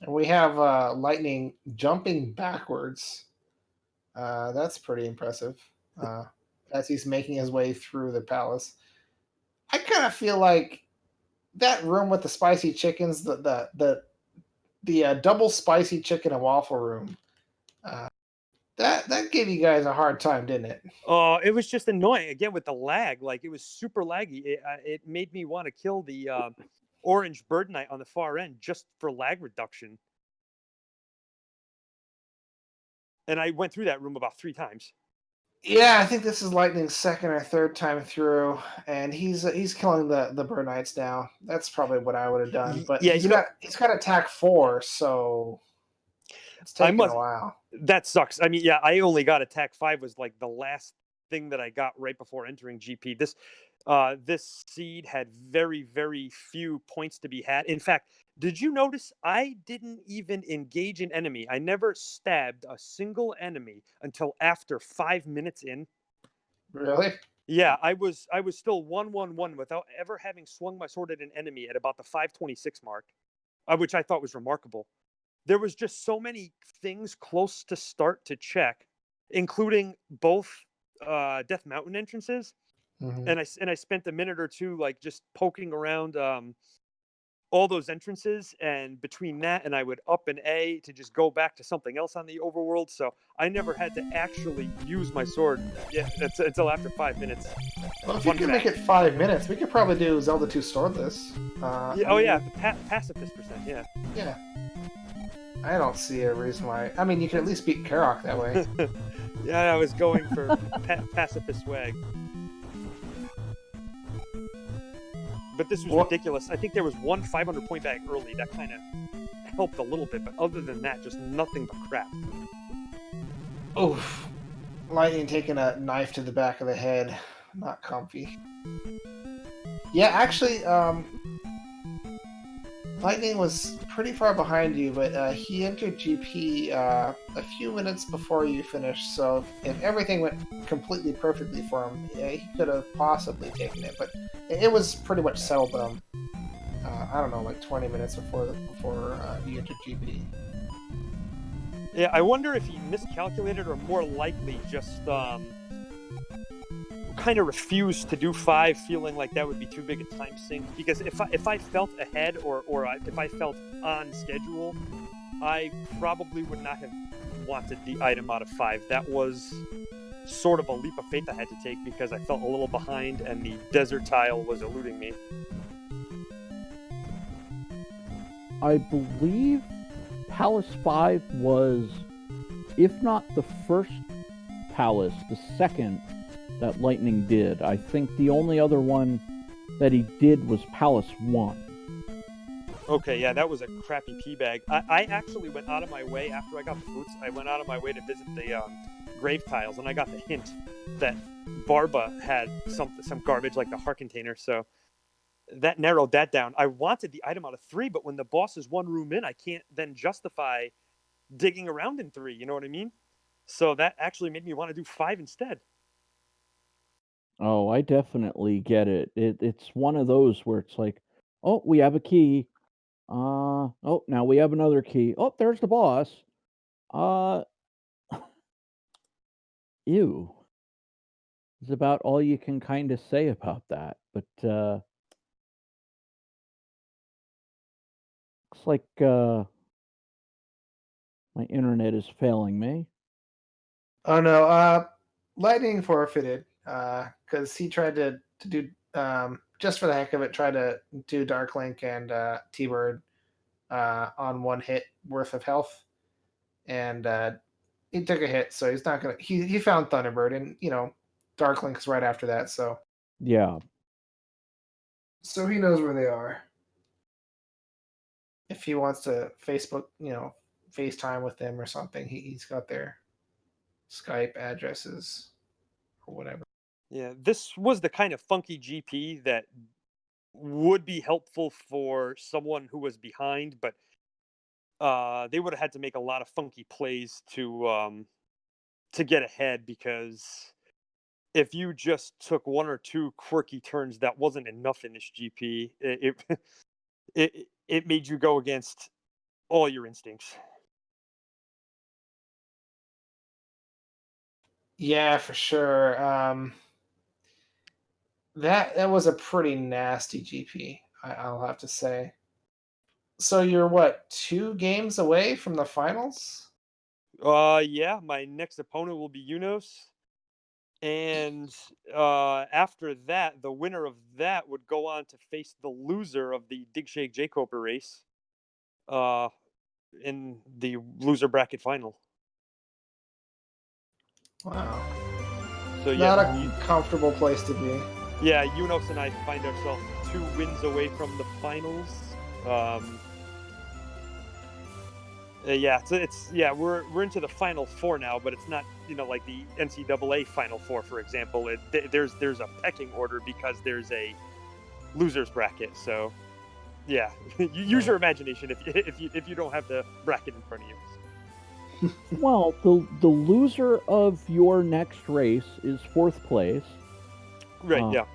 [SPEAKER 3] And we have Lightning jumping backwards. That's pretty impressive. As he's making his way through the palace, I kind of feel like that room with the spicy chickens, the double spicy chicken and waffle room. That gave you guys a hard time, didn't it?
[SPEAKER 4] Oh, it was just annoying again with the lag. Like it was super laggy. It made me want to kill the orange bird knight on the far end just for lag reduction. And I went through that room about 3 times.
[SPEAKER 3] Yeah, I think this is Lightning's second or third time through, and he's killing the bird knights now. That's probably what I would have done, but
[SPEAKER 4] Yeah,
[SPEAKER 3] he's got attack 4, so it's
[SPEAKER 4] I
[SPEAKER 3] taking
[SPEAKER 4] must.
[SPEAKER 3] a while.
[SPEAKER 4] That sucks. I mean, yeah, I only got attack 5 was like the last thing that I got right before entering GP. This seed had very, very few points to be had. In fact, did you notice I didn't even engage an enemy? I never stabbed a single enemy until after 5 minutes in.
[SPEAKER 3] Really?
[SPEAKER 4] Yeah, I was still 1-1-1 without ever having swung my sword at an enemy at about the 526 mark, which I thought was remarkable. There was just so many things close to start to check, including both Death Mountain entrances,
[SPEAKER 3] Mm-hmm.
[SPEAKER 4] and I spent a minute or two like just poking around all those entrances, and between that and I would up an A to just go back to something else on the overworld. So I never had to actually use my sword until after 5 minutes.
[SPEAKER 3] Well, if you can make it 5 minutes, we could probably do Zelda 2 Swordless.
[SPEAKER 4] Yeah, the pacifist percent, yeah.
[SPEAKER 3] Yeah. I don't see a reason why. I mean, you can at least beat Karok that way.
[SPEAKER 4] Yeah, I was going for pacifist swag. But this was ridiculous. I think there was one 500 point bag early that kind of helped a little bit, but other than that, just nothing but crap.
[SPEAKER 3] Oof. Lightning taking a knife to the back of the head. Not comfy. Yeah, actually, Lightning was pretty far behind you, but he entered GP a few minutes before you finished, so if everything went completely perfectly for him, he could have possibly taken it, but it was pretty much settled, I don't know, like 20 minutes before you entered GP.
[SPEAKER 4] Yeah, I wonder if he miscalculated or more likely just kind of refused to do 5, feeling like that would be too big a time sink. Because if I felt ahead or if I felt on schedule, I probably would not have wanted the item out of 5. That was sort of a leap of faith I had to take because I felt a little behind and the desert tile was eluding me.
[SPEAKER 2] I believe Palace 5 was, if not the first palace, the second that Lightning did. I think the only other one that he did was Palace 1.
[SPEAKER 4] Okay, yeah, that was a crappy pea bag. I actually went out of my way after I got the boots. I went out of my way to visit the grave tiles, and I got the hint that Barba had some garbage like the heart container. So that narrowed that down. I wanted the item out of 3, but when the boss is one room in, I can't then justify digging around in 3. You know what I mean? So that actually made me want to do 5 instead.
[SPEAKER 2] Oh, I definitely get it. It's one of those where it's like, oh, we have a key. Oh, now we have another key. Oh, there's the boss. Uh, ew. Is about all you can kind of say about that. But looks like my internet is failing me.
[SPEAKER 3] Oh no, Lightning forfeited because he tried to do just for the heck of it, try to do Dark Link and T-Bird on 1 hit worth of health, and he took a hit, so he's not gonna. He found Thunderbird, and Dark Link's right after that, so
[SPEAKER 2] Yeah.
[SPEAKER 3] he knows where they are. If he wants to Facebook, FaceTime with them or something, he's got their Skype addresses or whatever.
[SPEAKER 4] Yeah, this was the kind of funky GP that would be helpful for someone who was behind, but they would have had to make a lot of funky plays to get ahead, because if you just took 1 or 2 quirky turns, that wasn't enough in this GP. It made you go against all your instincts.
[SPEAKER 3] Yeah, for sure. That was a pretty nasty GP, I'll have to say. So you're what, 2 games away from the finals?
[SPEAKER 4] Yeah, my next opponent will be Unos. And after that, the winner of that would go on to face the loser of the Dig Shake Jacob race in the loser bracket final.
[SPEAKER 3] Wow.
[SPEAKER 4] So
[SPEAKER 3] Not
[SPEAKER 4] yeah,
[SPEAKER 3] a comfortable place to be.
[SPEAKER 4] yeah, Unos and I find ourselves 2 wins away from the finals. Yeah, it's we're into the final 4 now, but it's not like the NCAA final 4, for example. There's a pecking order because there's a losers bracket. So yeah, use your imagination if you don't have the bracket in front of you.
[SPEAKER 2] Well, the loser of your next race is 4th place.
[SPEAKER 4] Right. Yeah.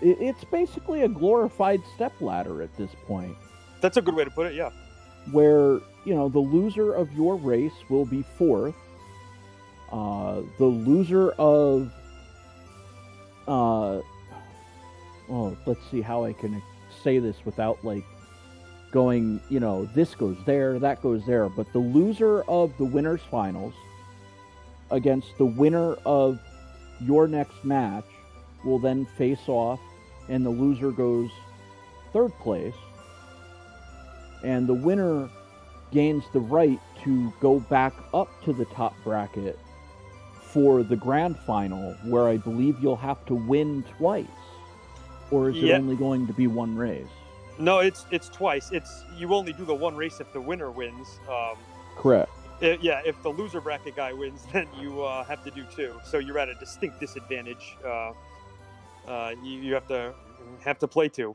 [SPEAKER 2] It's basically a glorified stepladder at this point.
[SPEAKER 4] That's a good way to put it. Yeah.
[SPEAKER 2] Where the loser of your race will be 4th. The loser of let's see how I can say this without going, this goes there, that goes there. But the loser of the winners finals against the winner of your next match will then face off, and the loser goes 3rd place. And the winner gains the right to go back up to the top bracket for the grand final, where I believe you'll have to win twice. Or is it only going to be 1 race?
[SPEAKER 4] No, it's twice. You only do the 1 race if the winner wins.
[SPEAKER 2] Correct.
[SPEAKER 4] If the loser bracket guy wins, then you have to do 2. So you're at a distinct disadvantage. You have to play 2.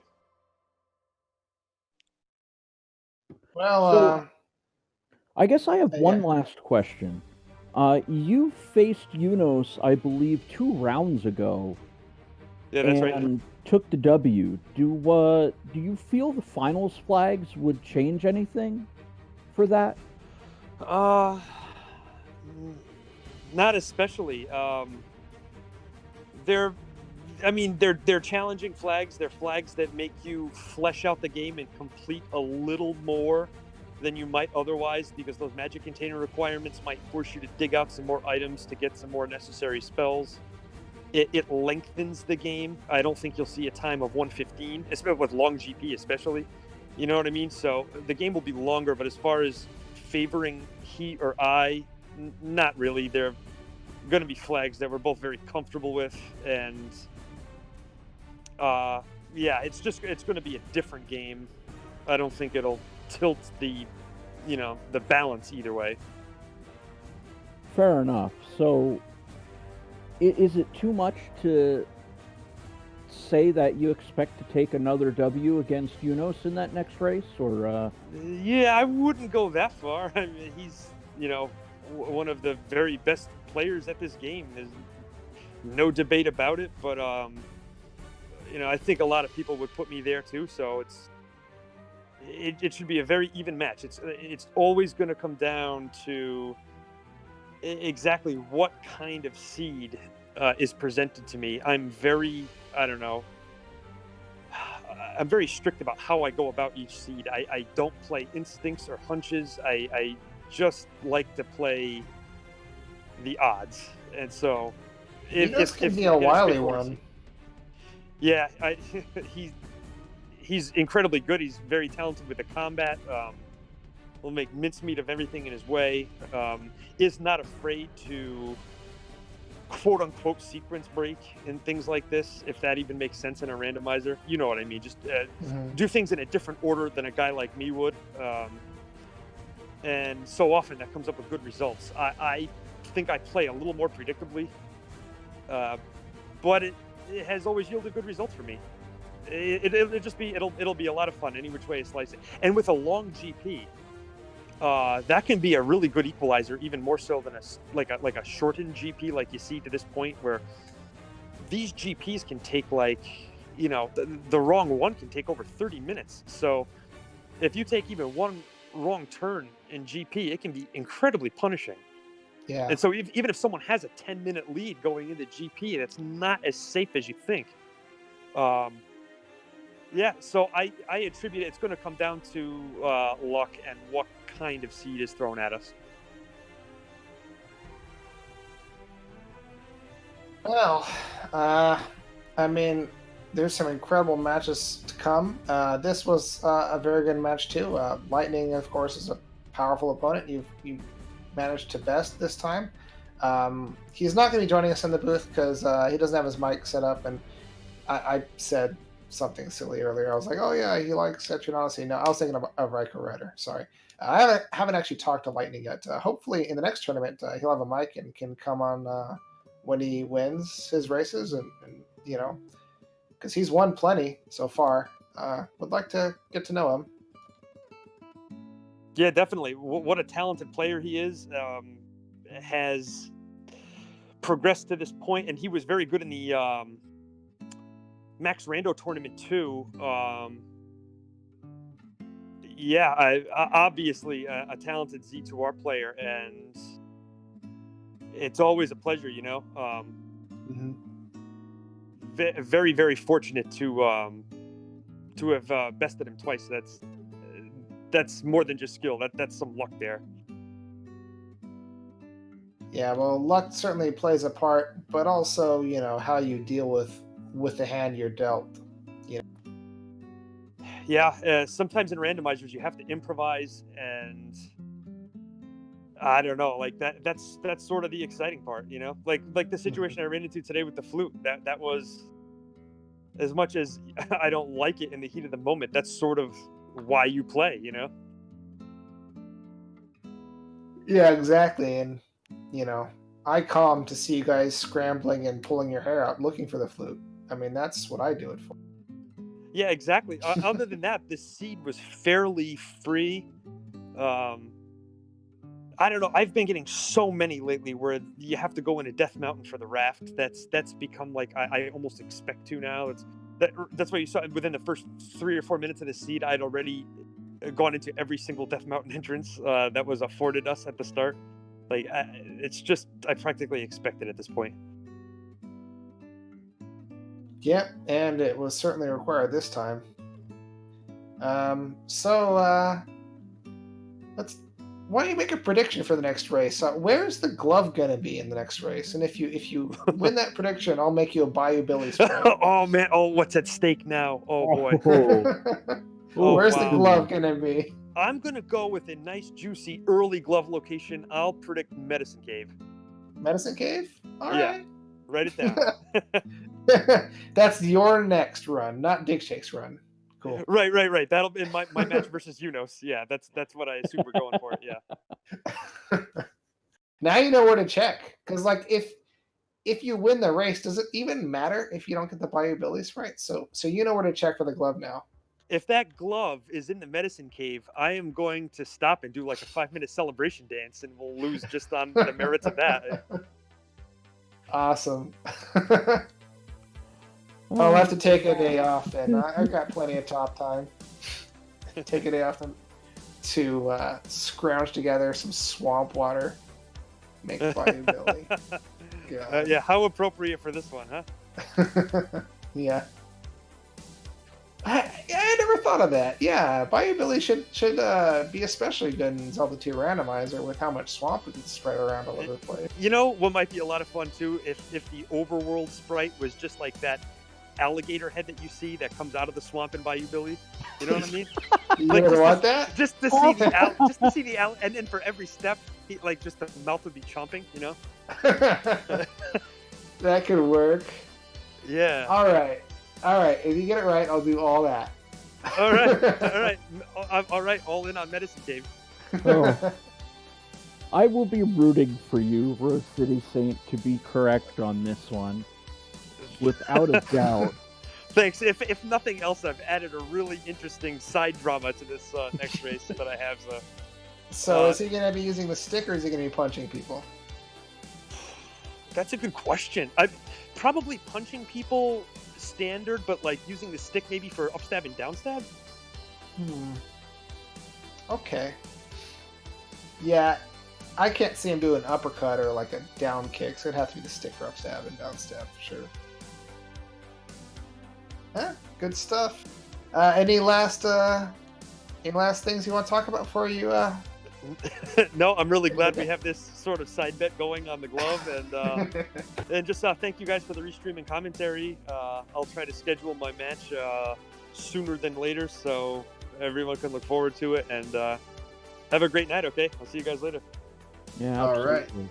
[SPEAKER 3] Well,
[SPEAKER 2] I guess I have one last question. You faced Unos, I believe, 2 rounds ago.
[SPEAKER 4] Yeah, that's right.
[SPEAKER 2] And took the W. Do you feel the finals flags would change anything for that?
[SPEAKER 4] Not especially. They're challenging flags. They're flags that make you flesh out the game and complete a little more than you might otherwise, because those magic container requirements might force you to dig out some more items to get some more necessary spells. It lengthens the game. I don't think you'll see a time of 1:15, especially with long GP, especially. You know what I mean? So the game will be longer, but as far as favoring he or I, not really. They're going to be flags that we're both very comfortable with, and yeah, it's going to be a different game. I don't think it'll tilt the balance either way.
[SPEAKER 2] Fair enough. So, is it too much to say that you expect to take another W against Yunos in that next race, or?
[SPEAKER 4] Yeah, I wouldn't go that far. I mean, he's one of the very best players at this game. There's no debate about it. But I think a lot of people would put me there too. So it should be a very even match. It's always going to come down to exactly what kind of seed is presented to me. I'm very strict about how I go about each seed. I don't play instincts or hunches. I just like to play the odds. And so
[SPEAKER 3] This can be a wily one.
[SPEAKER 4] Yeah, he's incredibly good. He's very talented with the combat. Will make mincemeat of everything in his way. Is not afraid to quote unquote sequence break and things like this, if that even makes sense in a randomizer. You know what I mean? Just do things in a different order than a guy like me would. And so often that comes up with good results. I think I play a little more predictably, but it has always yielded good results for me. It'll be a lot of fun any which way you slice it. And with a long GP, that can be a really good equalizer, even more so than a shortened GP like you see to this point, where these GPs can take the wrong one can take over 30 minutes. So if you take even one wrong turn in GP, it can be incredibly punishing.
[SPEAKER 3] Yeah.
[SPEAKER 4] And so even if someone has a 10-minute lead going into GP, that's not as safe as you think. Yeah, so I attribute it's going to come down to luck and what kind of seed is thrown at us.
[SPEAKER 3] Well, I mean, there's some incredible matches to come. This was a very good match too. Lightning, of course, is a powerful opponent. You managed to best this time. He's not going to be joining us in the booth because he doesn't have his mic set up, and I said something silly earlier. I was like, "Oh yeah, he likes Etrian Odyssey." No, I was thinking of Riker Rider. Sorry, I haven't actually talked to Lightning yet. Hopefully, in the next tournament, he'll have a mic and can come on when he wins his races, and because he's won plenty so far. Would like to get to know him.
[SPEAKER 4] Yeah, definitely. What a talented player he is. Has progressed to this point, and he was very good in the Max Rando tournament too. Obviously a talented Z2R player, and it's always a pleasure, Very, very fortunate to have bested him twice. That's more than just skill. That's some luck there.
[SPEAKER 3] Yeah, well, luck certainly plays a part, but also, how you deal with the hand you're dealt.
[SPEAKER 4] Yeah, sometimes in randomizers you have to improvise, and I don't know, like that's sort of the exciting part, like the situation I ran into today with the flute. That was, as much as I don't like it in the heat of the moment, that's sort of why you play,
[SPEAKER 3] Yeah, exactly. And I come to see you guys scrambling and pulling your hair out looking for the flute. I mean, that's what I do it for.
[SPEAKER 4] Yeah, exactly. Other than that, the seed was fairly free. I don't know. I've been getting so many lately where you have to go into Death Mountain for the raft. That's become like I almost expect to now. That's why you saw within the first 3 or 4 minutes of the seed, I'd already gone into every single Death Mountain entrance that was afforded us at the start. Like it's just I practically expect it at this point.
[SPEAKER 3] Yeah, and it was certainly required this time. Why don't you make a prediction for the next race? Where's the glove gonna be in the next race? And if you win that prediction, I'll make you a Bayou Billy spread.
[SPEAKER 4] Oh man! Oh, what's at stake now? Oh boy!
[SPEAKER 3] Where's the glove gonna be?
[SPEAKER 4] I'm gonna go with a nice, juicy early glove location. I'll predict Medicine Cave.
[SPEAKER 3] Medicine Cave? All right.
[SPEAKER 4] Write it down.
[SPEAKER 3] That's your next run, not Dick Shake's run. Cool.
[SPEAKER 4] Right. That'll be in my match versus Unos. Yeah, that's what I assume we're going for. Yeah.
[SPEAKER 3] Now you know where to check, because like if you win the race, does it even matter if you don't get the Bayou Billy Sprite? So you know where to check for the glove now.
[SPEAKER 4] If that glove is in the medicine cave, I am going to stop and do like a 5-minute celebration dance, and we'll lose just on the merits of that.
[SPEAKER 3] Awesome. I'll have to take a day off then. I've got plenty of top time. Take a day off to scrounge together some swamp water. Make Bayou Billy.
[SPEAKER 4] Yeah, how appropriate for this one, huh?
[SPEAKER 3] Yeah. I never thought of that. Yeah, Bayou Billy should be especially good in Zelda 2 Randomizer with how much swamp we can spread around all over the place.
[SPEAKER 4] You know what might be a lot of fun too? If the overworld sprite was just like that alligator head that you see that comes out of the swamp in Bayou Billy. You know what I mean?
[SPEAKER 3] You
[SPEAKER 4] like
[SPEAKER 3] ever want that?
[SPEAKER 4] Just to see the owl, and then for every step, just the mouth would be chomping. You know?
[SPEAKER 3] That could work.
[SPEAKER 4] Yeah.
[SPEAKER 3] All right. If you get it right, I'll do all that.
[SPEAKER 4] All right. All right. All in on Medicine Cave.
[SPEAKER 2] Oh. I will be rooting for you, RoseCitySaint, to be correct on this one, without a doubt.
[SPEAKER 4] Thanks. If nothing else, I've added a really interesting side drama to this next race that I have.
[SPEAKER 3] So is he going to be using the stick, or is he going to be punching people?
[SPEAKER 4] That's a good question. I'm probably punching people standard, but like using the stick maybe for upstab and downstab.
[SPEAKER 3] Okay. Yeah, I can't see him do an uppercut or like a down kick, so it'd have to be the stick for upstab and downstab for sure. Good stuff. Any last things you want to talk about before you?
[SPEAKER 4] No, I'm really glad we have this sort of side bet going on the glove, and just thank you guys for the restreaming commentary. I'll try to schedule my match sooner than later, so everyone can look forward to it. And have a great night. Okay, I'll see you guys later.
[SPEAKER 2] Yeah,
[SPEAKER 3] all
[SPEAKER 2] absolutely.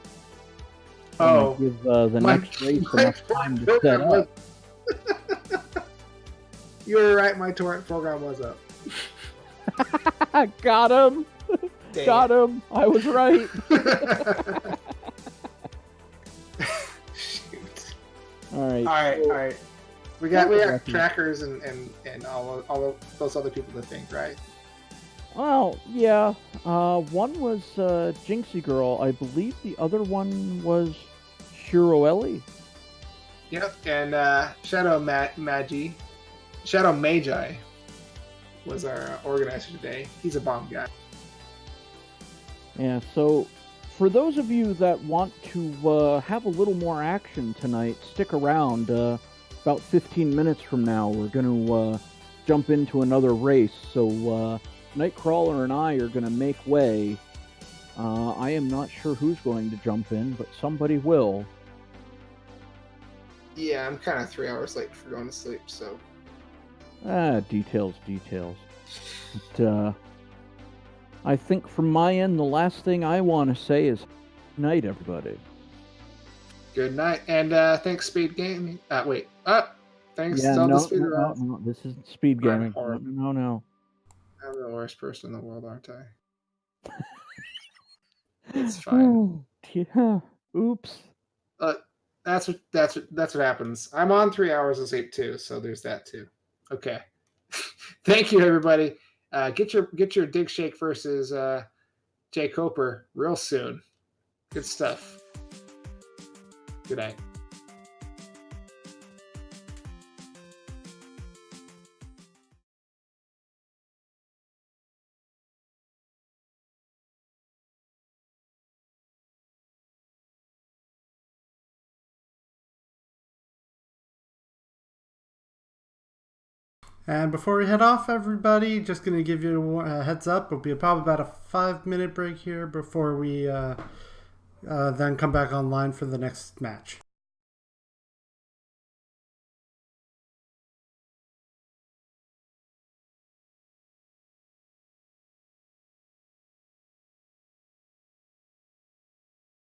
[SPEAKER 3] right.
[SPEAKER 2] Give the next race enough time to set up.
[SPEAKER 3] You were right. My torrent program was up.
[SPEAKER 2] Got him.
[SPEAKER 3] Dang
[SPEAKER 2] Got him. I was right.
[SPEAKER 3] Shoot.
[SPEAKER 2] All right.
[SPEAKER 3] All right. We got trackers and all of those other people to think, right?
[SPEAKER 2] Well, yeah. One was Jinxie Girl. I believe the other one was Shiroeli.
[SPEAKER 3] Yep. And Shadow Magi was our organizer today. He's a bomb guy.
[SPEAKER 2] Yeah, so for those of you that want to have a little more action tonight, stick around. About 15 minutes from now, we're going to jump into another race. So Nightcrawler and I are going to make way. I am not sure who's going to jump in, but somebody will.
[SPEAKER 3] Yeah, I'm kind of 3 hours late for going to sleep, so...
[SPEAKER 2] Details. But, I think from my end, the last thing I want to say is good night, everybody.
[SPEAKER 3] Good night, and thanks Speed Gaming. Thanks ZeldaSpeedRuns.
[SPEAKER 2] No, this isn't Speed Gaming. No.
[SPEAKER 3] I'm the worst person in the world, aren't I? It's fine.
[SPEAKER 2] Yeah. Oops.
[SPEAKER 3] That's what happens. I'm on 3 hours of sleep too, so there's that too. Okay. Thank you, everybody. Get your Dig Shake versus Jay Coper real soon. Good stuff. Good night.
[SPEAKER 1] And before we head off, everybody, just going to give you a heads up. It'll be probably about a 5-minute break here before we then come back online for the next match.